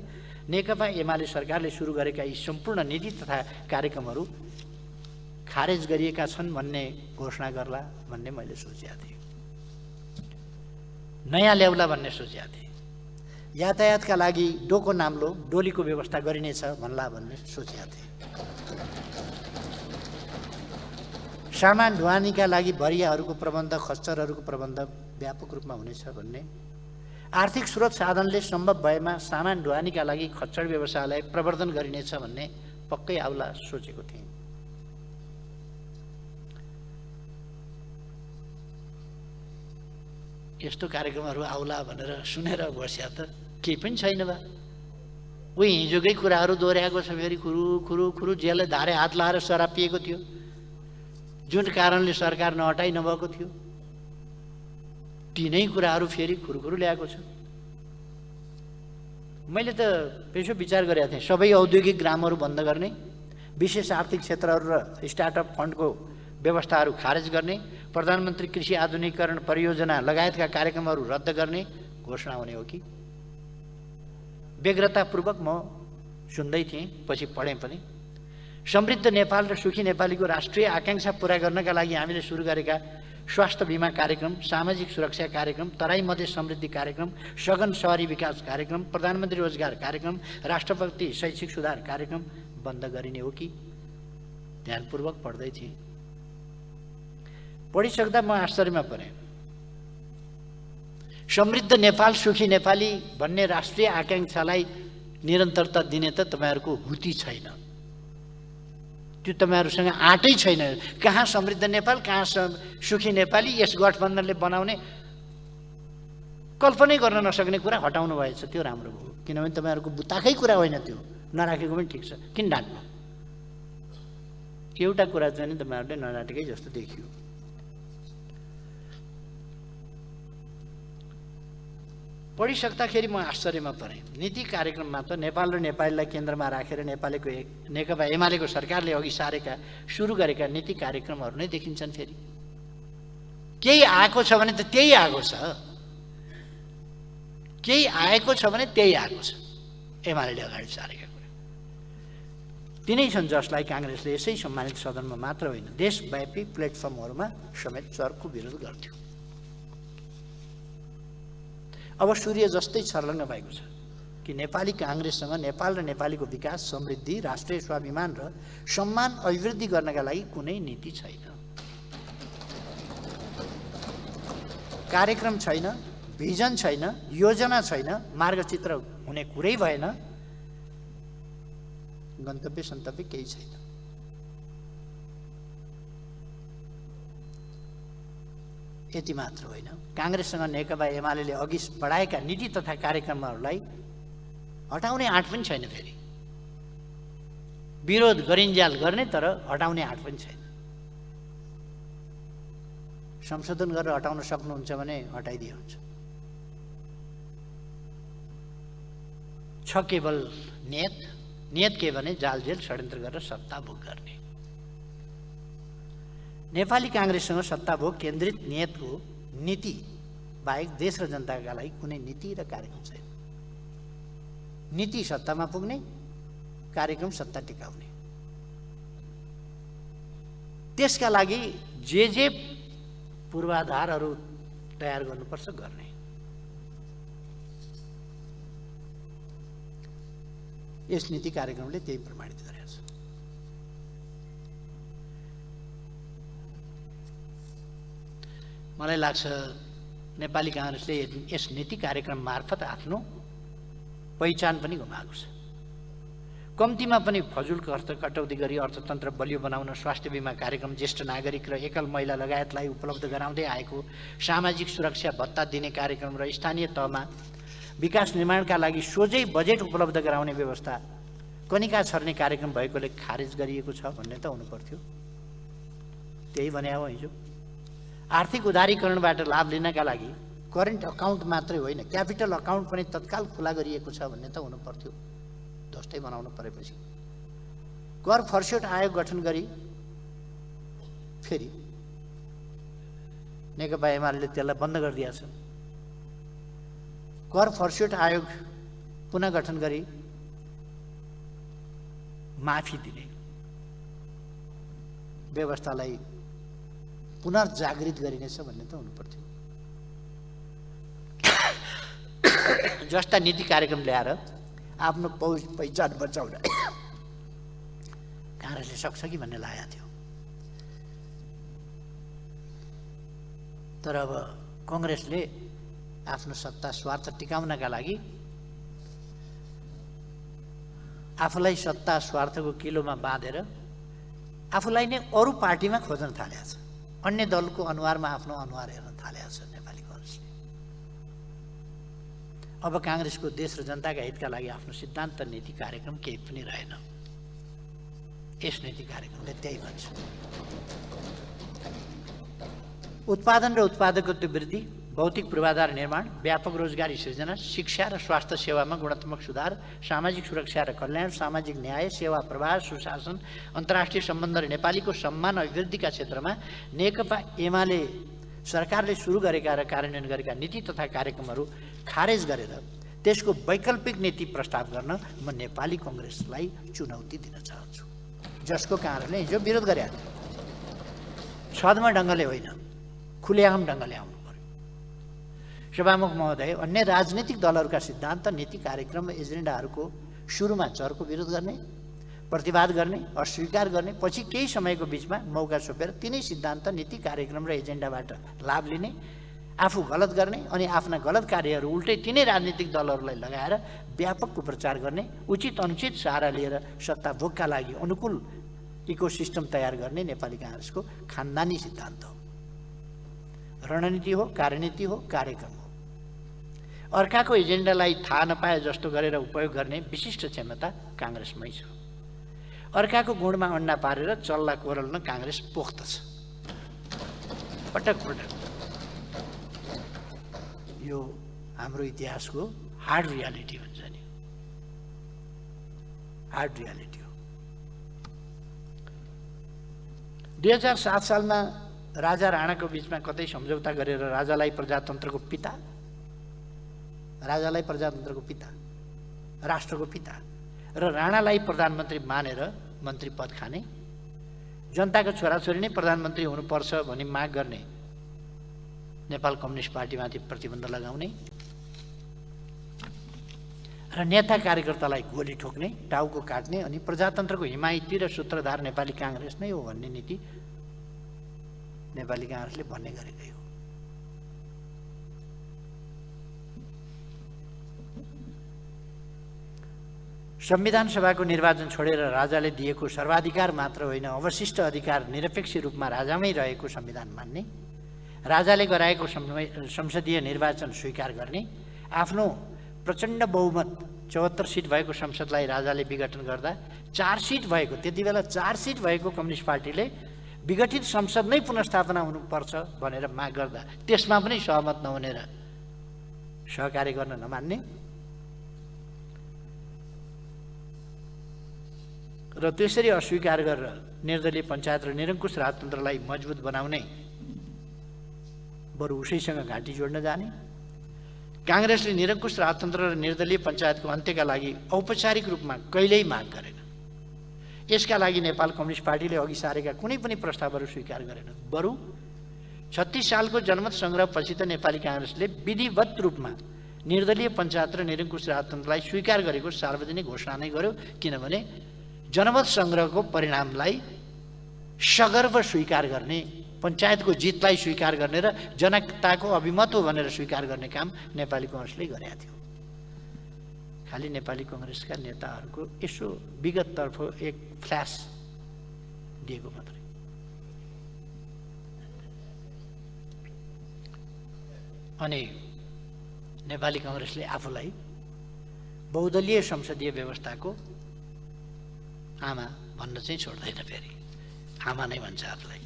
नेकपा एमाले सरकारले सुरु गरेका यी सम्पूर्ण नीति तथा कार्यक्रमहरू खारेज गरिएका छन् भन्ने घोषणा गर्ला भन्ने मैले सोचेको थिएँ। नयाँ ल्याउला भन्ने सोचेको थिएँ। यातायातका लागि डोको नाम्लो डोलीको व्यवस्था गरिनेछ भन्ला भन्ने सोचेको थिएँ। सामान ढुवानीका लागि भरियाहरूको प्रबन्ध, खच्चरहरूको प्रबन्ध व्यापक रूपमा हुनेछ भन्ने, आर्थिक स्रोत साधनले सम्भव भएमा सामान ढुवानीका लागि खच्चर व्यवसायलाई प्रवर्धन गरिनेछ भन्ने पक्कै आउला सोचेको थिएँ। यस्तो कार्यक्रमहरू आउला भनेर सुनेर बस्या त केही पनि छैन बा। उही हिजोकै कुराहरू दोहोऱ्याएको छ फेरि। खुरु खुरु खुरु जेलले धारे हात लाएर शराब पिएको थियो, जुन कारणले सरकार नहटाइ नभएको थियो। ती नै कुराहरू फेरि खुरुखुरु ल्याएको छ। मैले त यसो विचार गरेको थिएँ, सबै औद्योगिक ग्रामहरू बन्द गर्ने, विशेष आर्थिक क्षेत्रहरू र स्टार्टअप फन्डको व्यवस्थाहरू खारेज गर्ने, प्रधानमन्त्री कृषि आधुनिकीकरण परियोजना लगायतका कार्यक्रमहरू रद्द गर्ने घोषणा हुने हो कि। व्यग्रतापूर्वक म सुन्दै थिएँ, पछि पढेँ पनि। समृद्ध नेपाल र सुखी नेपालीको राष्ट्रिय आकाङ्क्षा पुरा गर्नका लागि हामीले सुरु गरेका स्वास्थ्य बिमा कार्यक्रम, सामाजिक सुरक्षा कार्यक्रम, तराई मधेस समृद्धि कार्यक्रम, सघन शहरी विकास कार्यक्रम, प्रधानमन्त्री रोजगार कार्यक्रम, राष्ट्रपति शैक्षिक सुधार कार्यक्रम बन्द गरिने हो कि। ध्यानपूर्वक पढ्दै थिएँ। पढिसक्दा म आश्चर्यमा परेँ। समृद्ध नेपाल सुखी नेपाली भन्ने राष्ट्रिय आकाङ्क्षालाई निरन्तरता दिने त तपाईँहरूको हुती छैन। त्यो तपाईँहरूसँग आँटै छैन। कहाँ समृद्ध नेपाल, कहाँ सुखी नेपाली, यस गठबन्धनले बनाउने कल्पनै गर्न नसक्ने कुरा हटाउनु भएछ। त्यो राम्रो भयो, किनभने तपाईँहरूको बुताकै कुरा होइन त्यो। नराखेको पनि ठिक छ, किन डाँट्नु। एउटा कुरा चाहिँ तपाईँहरूले नडाँटेकै जस्तो देखियो। पढिसक्दाखेरि म आश्चर्यमा परेँ। नीति कार्यक्रममा त नेपाल र नेपालीलाई केन्द्रमा राखेर नेकपा एमालेको सरकारले अघि सारेका सुरु गरेका नीति कार्यक्रमहरू नै देखिन्छन्। फेरि केही आएको छ भने त त्यही आएको छ, केही आएको छ भने त्यही आएको छ। एमालेले अगाडि सारेका कुरा तिनै छन् जसलाई काङ्ग्रेसले यसै सम्मानित सदनमा मात्र होइन देशव्यापी प्लेटफर्महरूमा समेत चर्को विरोध गर्थ्यो। अब सूर्य जस्तै छर्लङ्ग भएको छ कि नेपाली काङ्ग्रेससँग नेपाल र नेपालीको विकास, समृद्धि, राष्ट्रिय स्वाभिमान र सम्मान अभिवृद्धि गर्नका लागि कुनै नीति छैन, कार्यक्रम छैन, भिजन छैन, योजना छैन, मार्गचित्र हुने कुरै भएन, गन्तव्य सन्तव्य केही छैन। यति मात्र होइन, काङ्ग्रेससँग नेकपा एमालेले अघि बढाएका नीति तथा कार्यक्रमहरूलाई हटाउने आँट पनि छैन। फेरि विरोध गरिन्जाल गर्ने तर हटाउने आँट पनि छैन। संशोधन गरेर हटाउन सक्नुहुन्छ भने हटाइदिए हुन्छ। छ केवल नियत के भने जालजेल षड्यन्त्र गरेर सत्ता भोग गर्ने। नेपाली काङ्ग्रेससँग सत्ताभोग केन्द्रित नियतको नीति बाहेक देश र जनताका लागि कुनै नीति र कार्यक्रम छैन। नीति सत्तामा पुग्ने, कार्यक्रम सत्ता टिकाउने। त्यसका लागि जे पूर्वाधारहरू तयार गर्नुपर्छ गर्ने। यस नीति कार्यक्रमले त्यही प्रमाणित गरेको छ। मलाई लाग्छ नेपाली काङ्ग्रेसले यस नीति कार्यक्रम मार्फत आफ्नो पहिचान पनि गुमाएको छ। कम्तीमा पनि फजुल खर्च कटौती गरी अर्थतन्त्र बलियो बनाउन स्वास्थ्य बिमा कार्यक्रम, ज्येष्ठ नागरिक र एकल महिला लगायतलाई उपलब्ध गराउँदै आएको सामाजिक सुरक्षा भत्ता दिने कार्यक्रम र स्थानीय तहमा विकास निर्माणका लागि सोझै बजेट उपलब्ध गराउने व्यवस्था कनिका छर्ने कार्यक्रम भएकोले खारेज गरिएको छ भन्ने त हुनुपर्थ्यो। त्यही भने हो हिजो। आर्थिक उदारीकरणबाट लाभ लिनका लागि करेन्ट अकाउन्ट मात्रै होइन, क्यापिटल अकाउन्ट पनि तत्काल खुला गरिएको छ भन्ने त हुनुपर्थ्यो। ध्वस्तै बनाउनु परेपछि कर फर्स्योट आयोग गठन गरी फेरि नेकपा एमाले त्यसलाई बन्द गरिदिएको छ। कर फर्स्योट आयोग पुनः गठन गरी माफी दिने व्यवस्थालाई पुनर्जागृत गरिनेछ भन्ने त हुनुपर्थ्यो। जस्ता नीति कार्यक्रम ल्याएर आफ्नो पहिचान बचाउन काङ्ग्रेसले सक्छ कि भन्ने लागेको थियो। तर अब कङ्ग्रेसले आफ्नो सत्ता स्वार्थ टिकाउनका लागि आफूलाई सत्ता स्वार्थको किलोमा बाँधेर आफूलाई नै अरू पार्टीमा खोज्न थालेको छ। अन्य दलको अनुहारमा आफ्नो अनुहार हेर्न थालेको छ नेपाली काङ्ग्रेसले। अब काङ्ग्रेसको देश र जनताका हितका लागि आफ्नो सिद्धान्त नीति कार्यक्रम केही पनि रहेन। यस नीति कार्यक्रमले त्यही भन्छ। उत्पादन र उत्पादकत्व वृद्धि, भौतिक पूर्वाधार निर्माण, व्यापक रोजगारी सृजना, शिक्षा र स्वास्थ्य सेवामा गुणात्मक सुधार, सामाजिक सुरक्षा र कल्याण, सामाजिक न्याय, सेवा प्रवाह, सुशासन, अन्तर्राष्ट्रिय सम्बन्ध र नेपालीको सम्मान अभिवृद्धिका क्षेत्रमा नेकपा एमाले सरकारले सुरु गरेका र कार्यान्वयन गरेका नीति तथा कार्यक्रमहरू खारेज गरेर त्यसको वैकल्पिक नीति प्रस्ताव गर्न म नेपाली काङ्ग्रेसलाई चुनौती दिन चाहन्छु, जसको काङ्ग्रेसले हिजो विरोध गरेका थियो। छद्म ढङ्गले होइन, खुलेआम ढङ्गले आउनु पर्यो। सभामुख महोदय, अन्य राजनीतिक दलहरूका सिद्धान्त नीति कार्यक्रम र एजेन्डाहरूको सुरुमा चरको विरोध गर्ने, प्रतिवाद गर्ने, अस्वीकार गर्ने, पछि केही समयको बिचमा मौका छोपेर तिनै सिद्धान्त नीति कार्यक्रम र एजेन्डाबाट लाभ लिने, आफू गलत गर्ने अनि आफ्ना गलत कार्यहरू उल्टै तिनै राजनीतिक दलहरूलाई लगाएर व्यापक कुप्रचार गर्ने, उचित अनुचित सहारा लिएर सत्ता भोगका लागि अनुकूल इकोसिस्टम तयार गर्ने नेपाली काङ्ग्रेसको खानदानी सिद्धान्त हो। रणनीति हो, कार्यनीति हो, कार्यक्रम हो। अर्काको एजेन्डालाई थाहा नपाए जस्तो गरेर उपयोग गर्ने विशिष्ट क्षमता काङ्ग्रेसमै छ। अर्काको गुणमा अन्डा पारेर चल्ला कोरल्न काङ्ग्रेस पोख्त छ। पटक पटक यो हाम्रो इतिहासको हार्ड रियालिटी हुन्छ नि, हार्ड रियालिटी हो। 2007 सालमा राजा राणाको बिचमा कतै सम्झौता गरेर राजालाई प्रजातन्त्रको पिता, राष्ट्रको पिता र राणालाई प्रधानमन्त्री मानेर मन्त्री पद खाने, जनताको छोराछोरी नै प्रधानमन्त्री हुनुपर्छ भनी माग गर्ने, नेपाल कम्युनिस्ट पार्टीमाथि प्रतिबन्ध लगाउने र नेता कार्यकर्तालाई गोली ठोक्ने, टाउको काट्ने अनि प्रजातन्त्रको हिमायती र सूत्रधार नेपाली काङ्ग्रेस नै हो भन्ने नीति नेपाली काङ्ग्रेसले भन्ने गरेकै हो। संविधान सभाको निर्वाचन छोडेर राजाले दिएको सर्वाधिकार मात्र होइन, अवशिष्ट अधिकार निरपेक्ष रूपमा राजामै रहेको संविधान मान्ने, राजाले गराएको संसदीय निर्वाचन स्वीकार गर्ने, आफ्नो प्रचण्ड बहुमत 74 सिट भएको संसदलाई राजाले विघटन गर्दा 4 सिट भएको, त्यति बेला 4 सिट भएको कम्युनिस्ट पार्टीले विघटित संसद नै पुनर्स्थापना हुनुपर्छ भनेर माग गर्दा त्यसमा पनि सहमत नहुने र सहकार्य गर्न नमान्ने र त्यसरी अस्वीकार गरेर निर्दलीय पञ्चायत र निरङ्कुश राजतन्त्रलाई मजबुत बनाउने, बरु उसैसँग घाँटी जोड्न जाने, काङ्ग्रेसले निरङ्कुश राजतन्त्र र निर्दलीय पञ्चायतको अन्त्यका लागि औपचारिक रूपमा कहिल्यै माग गरेन। यसका लागि नेपाल कम्युनिस्ट पार्टीले अघि सारेका कुनै पनि प्रस्तावहरू स्वीकार गरेन। बरु 36 सालको जनमत सङ्ग्रहपछि त नेपाली काङ्ग्रेसले विधिवत रूपमा निर्दलीय पञ्चायत र निरङ्कुश राजतन्त्रलाई स्वीकार गरेको सार्वजनिक घोषणा नै गर्यो, किनभने जनमत सङ्ग्रहको परिणामलाई सगर्व स्वीकार गर्ने, पञ्चायतको जितलाई स्वीकार गर्ने र जनताको अभिमत हो भनेर स्वीकार गर्ने काम नेपाली कङ्ग्रेसले गरेका थियो। खालि नेपाली कङ्ग्रेसका नेताहरूको यसो विगततर्फ एक फ्ल्यास दिएको मात्रै। अनि नेपाली कङ्ग्रेसले आफूलाई बहुदलीय संसदीय व्यवस्थाको आमा भन्न चाहिँ छोड्दैन, फेरि आमा नै भन्छ आफूलाई।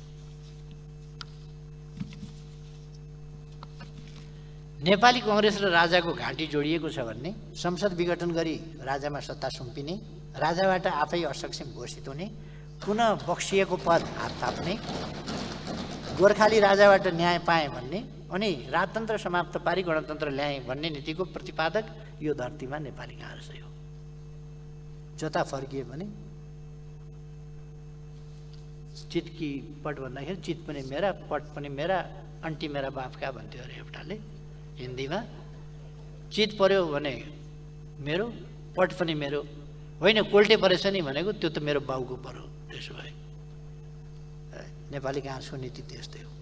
नेपाली कङ्ग्रेस र राजाको घाँटी जोडिएको छ भन्ने, संसद विघटन गरी राजामा सत्ता सुम्पिने, राजाबाट आफै असक्षम घोषित हुने, पुनः बक्सिएको पद हात थाप्ने, गोर्खाली राजाबाट न्याय पाए भन्ने अनि राजतन्त्र समाप्त पारी गणतन्त्र ल्याए भन्ने नीतिको प्रतिपादक यो धरतीमा नेपाली काङ्ग्रेस हो। जता फर्किए भने चितकी पट भन्दाखेरि चित पनि मेरा, पट पनि मेरा, अन्टी मेरा बापका भन्थ्यो अरे एउटाले हिन्दीमा। चित पर्यो भने मेरो, पट पनि मेरो, होइन कोल्टे परेछ नि भनेको त्यो त मेरो बाउको पर्यो। त्यसो भए नेपाली काङ्ग्रेसको नीति त्यस्तै हो।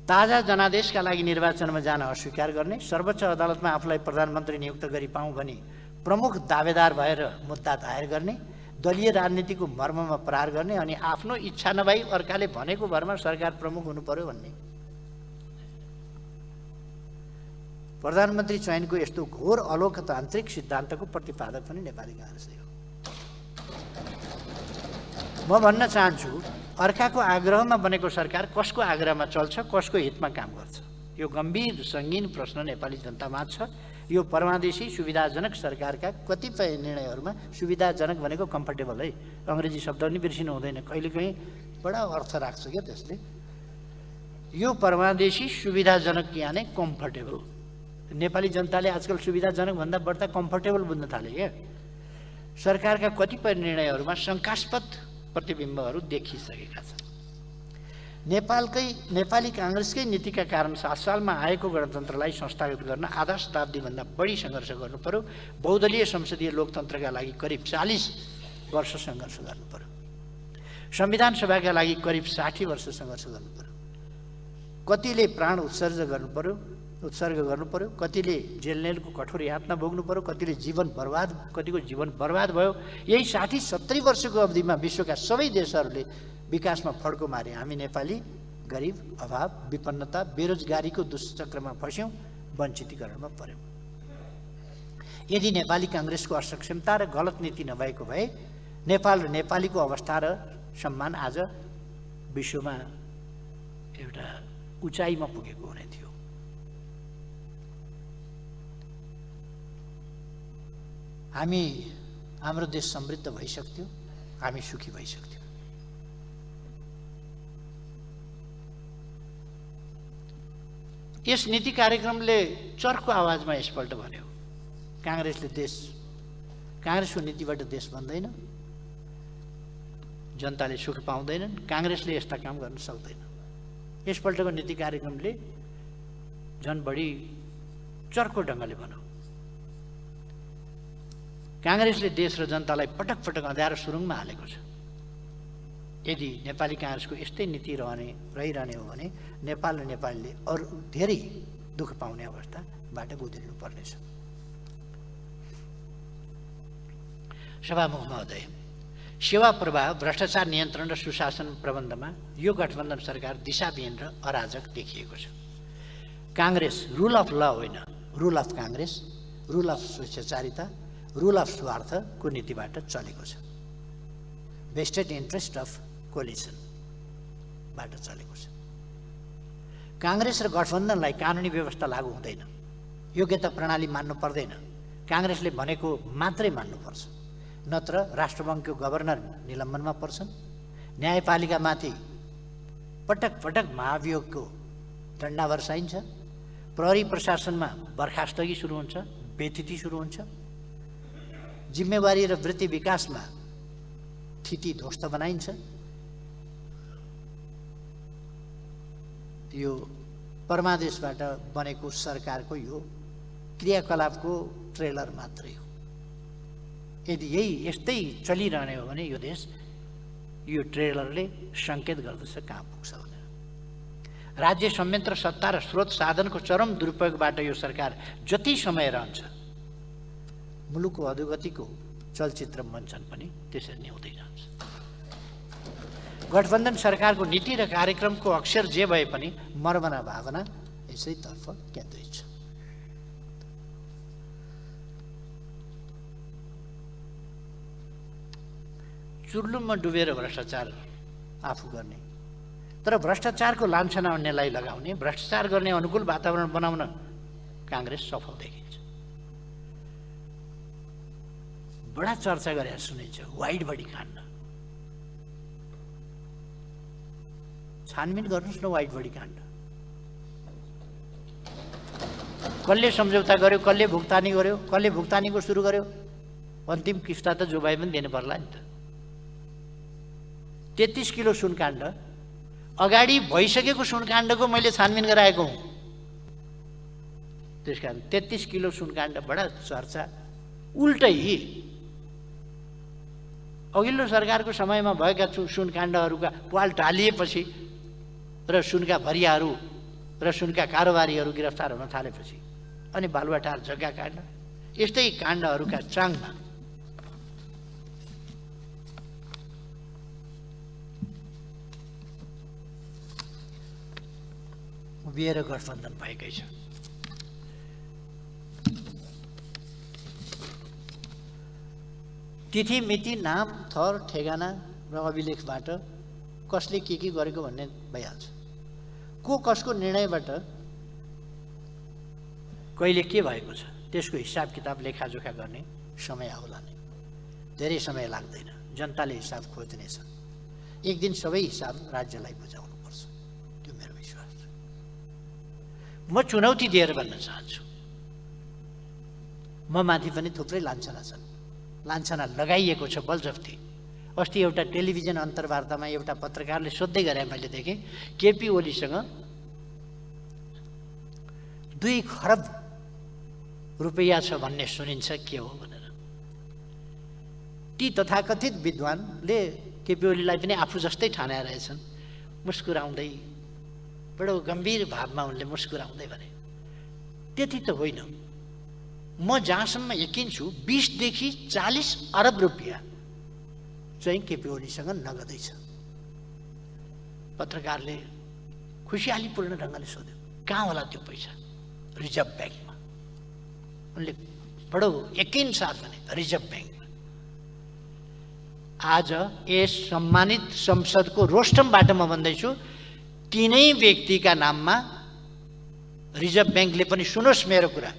ताजा जनादेशका लागि निर्वाचनमा जान अस्वीकार गर्ने, सर्वोच्च अदालतमा आफूलाई प्रधानमन्त्री नियुक्त गरी पाऊँ भनी प्रमुख दावेदार भएर मुद्दा दायर गर्ने, दलीय राजनीतिको मर्ममा प्रहार गर्ने अनि आफ्नो इच्छा नभई अर्काले भनेको भरमा सरकार प्रमुख हुनु पर्यो भन्ने। प्रधानमन्त्री चयनको यस्तो घोर अलोकतान्त्रिक सिद्धान्तको प्रतिपादक पनि नेपाली काङ्ग्रेसले हो। म भन्न चाहन्छु, अर्काको आग्रहमा बनेको सरकार कसको आग्रहमा चल्छ, कसको हितमा काम गर्छ? यो गम्भीर सङ्गीन प्रश्न नेपाली जनतामा छ। यो परमादेशी सुविधाजनक सरकारका कतिपय निर्णयहरूमा, सुविधाजनक भनेको कम्फर्टेबल है, अङ्ग्रेजी शब्द पनि बिर्सिनु हुँदैन, कहिलेकाहीँ बडा अर्थ राख्छ क्या त्यसले। यो परमादेशी सुविधाजनक यानि कम्फर्टेबल, नेपाली जनताले आजकल सुविधाजनक भन्दा बढ्ता कम्फर्टेबल बुझ्न थाले क्या। सरकारका कतिपय निर्णयहरूमा शङ्कास्पद प्रतिबिम्बहरू देखिसकेका छन्। नेपाली काङ्ग्रेसकै नीतिका कारण 7 सालमा आएको गणतन्त्रलाई संस्थागत गर्न आधा शताब्दीभन्दा बढी सङ्घर्ष गर्नु पर्यो। बहुदलीय संसदीय लोकतन्त्रका लागि करिब 40 वर्ष सङ्घर्ष गर्नु पर्यो। संविधान सभाका लागि करिब 60 वर्ष सङ्घर्ष गर्नु पर्यो। कतिले प्राण उत्सर्ग गर्नु पर्यो, कतिले जेलनेलको कठोर यातना भोग्नु पर्यो, कतिको जीवन बर्बाद भयो। यही 60-70 वर्षको अवधिमा विश्वका सबै देशहरूले विकासमा फड्को मारे। हामी नेपाली गरिब, अभाव, विपन्नता, बेरोजगारीको दुष्चक्रमा फस्यौँ, वञ्चितीकरणमा पर्यौँ। यदि नेपाली काङ्ग्रेसको असक्षमता र गलत नीति नभएको भए नेपाल र नेपालीको अवस्था र सम्मान आज विश्वमा एउटा उचाइमा पुगेको हुने थियो। हाम्रो देश समृद्ध भइसक्थ्यो, हामी सुखी भइसक्थ्यौँ। यस नीति कार्यक्रमले चर्को आवाजमा यसपल्ट भन्यो, काङ्ग्रेसको नीतिबाट देश बन्दैन, जनताले सुख पाउँदैनन्, काङ्ग्रेसले यस्ता काम गर्न सक्दैन। यसपल्टको नीति कार्यक्रमले झन् बढी चर्को ढङ्गले भन्यो। काङ्ग्रेसले देश र जनतालाई पटक पटक अँध्यारो सुरुङमा हालेको छ। यदि नेपाली काङ्ग्रेसको यस्तै नीति रहिरहने हो भने नेपाल र नेपालीले अरू धेरै दुःख पाउने अवस्थाबाट गुज्रिनु पर्नेछ। सभामुख महोदय, सेवा प्रवाह, भ्रष्टाचार नियन्त्रण र सुशासन प्रबन्धमा यो गठबन्धन सरकार दिशाविहीन र अराजक देखिएको छ। काङ्ग्रेस रुल अफ ल होइन, rule of Congress, rule of स्वेच्छाचारिता, रुल अफ स्वार्थको नीतिबाट चलेको छ। भेस्टेड इन्ट्रेस्ट अफ कोलिसनबाट चलेको छ। काङ्ग्रेस र गठबन्धनलाई कानुनी व्यवस्था लागू हुँदैन, योग्यता प्रणाली मान्नु पर्दैन, काङ्ग्रेसले भनेको मात्रै मान्नुपर्छ, नत्र राष्ट्रबङ्गको गभर्नर निलम्बनमा पर्छन्। न्यायपालिकामाथि पटक पटक महाभियोगको डन्डा वर्साइन्छ। प्रहरी प्रशासनमा बर्खास्तगी सुरु हुन्छ, बेथिति सुरु हुन्छ। जिम्मेवारी र वृत्ति विकासमा थिति ध्वस्त बनाइन्छ। यो परमादेशबाट बनेको सरकारको यो क्रियाकलापको ट्रेलर मात्रै हो। यदि यस्तै चलिरहने हो भने यो देश यो ट्रेलरले सङ्केत गर्दछ कहाँ पुग्छ भनेर। राज्य संयन्त्र सत्ता र स्रोत साधनको चरम दुरुपयोगबाट यो सरकार जति समय रहन्छ मुलुकको अधोगतिको चलचित्र मञ्चन पनि त्यसरी नै हुँदै जान्छ। गठबन्धन सरकारको नीति र कार्यक्रमको अक्षर जे भए पनि मर्म र भावना यसैतर्फ केन्द्रित छ। चुर्लुममा डुबेर भ्रष्टाचार आफू गर्ने तर भ्रष्टाचारको लान्छना अन्यलाई लगाउने, भ्रष्टाचार गर्ने अनुकूल वातावरण बनाउन काङ्ग्रेस सफल देखिन्छ। बडा चर्चा गरेर सुनिन्छ वाइड बडी काण्ड। छानबिन गर्नुहोस् न वाइड बडी काण्ड। कसले सम्झौता गर्यो, कसले भुक्तानी गर्यो, कसले भुक्तानीको सुरु गर्यो, अन्तिम किस्ता त जो भए पनि दिनु पर्ला नि त। 33 किलो सुनकाण्ड अगाडि भइसकेको सुनकाण्डको मैले छानबिन गराएको हुँ। त्यस कारण 33 किलो सुनकाण्ड बडा चर्चा। उल्टै अघिल्लो सरकारको समयमा भएका सुनकाण्डहरूका पाल टालिएपछि र सुनका भरियाहरू र सुनका कारोबारीहरू गिरफ्तार हुन थालेपछि अनि बालुवाटार जग्गा काण्ड यस्तै काण्डहरूका चाङमा उभिएर गठबन्धन भएकै छ। तिथि मिति नाम थर ठेगाना र अभिलेखबाट कसले के गरेको भन्ने भइहाल्छ। को कसको निर्णयबाट कहिले के भएको छ त्यसको हिसाब किताब लेखाजोखा गर्ने समय आउला नै। धेरै समय लाग्दैन, जनताले हिसाब खोज्नेछ। एक दिन सबै हिसाब राज्यलाई बुझाउनुपर्छ, त्यो मेरो विश्वास छ। म चुनौती दिएर भन्न चाहन्छु, म माथि पनि थुप्रै लान्छना छन्, लान्छना लगाइएको छ बलजफ्ती। अस्ति एउटा टेलिभिजन अन्तर्वार्तामा एउटा पत्रकारले सोध्दै गरे, मैले देखेँ केपी ओलीसँग 2 खरब रुपैयाँ छ भन्ने सुनिन्छ, के हो भनेर। ती तथाकथित विद्वानले केपी ओलीलाई पनि आफू जस्तै ठाने रहेछन्। मुस्कुराउँदै बडो गम्भीर भावमा उनले मुस्कुराउँदै भने, त्यति त होइन, म जहाँसम्म यकिन छु 20 देखि 40 अरब रुपियाँ चाहिँ केपी ओलीसँग नगदै छ। पत्रकारले खुसियालीपूर्ण ढङ्गले सोध्यो, कहाँ होला त्यो पैसा? रिजर्भ ब्याङ्कमा। उनले बडो यकिन साथ भने रिजर्भ ब्याङ्कमा। आज यस सम्मानित संसदको रोस्टमबाट म भन्दैछु, तीनै व्यक्तिका नाममा रिजर्भ ब्याङ्कले पनि सुनोस् मेरो कुरा,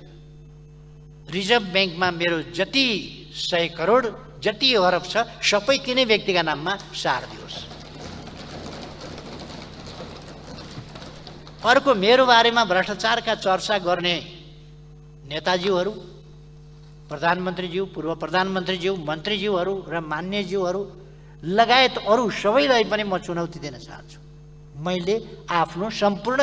रिजर्भ ब्याङ्कमा मेरो जति 100 करोड जति अरब छ सबै तीनै व्यक्तिका नाममा सारिदियोस्। अर्को, मेरो बारेमा भ्रष्टाचारका चर्चा गर्ने नेताजीहरू, प्रधानमन्त्रीज्यू, पूर्व प्रधानमन्त्रीज्यू, मन्त्रीज्यूहरू र मान्यज्यूहरू लगायत अरू सबैलाई पनि म चुनौती दिन चाहन्छु। मैले आफ्नो सम्पूर्ण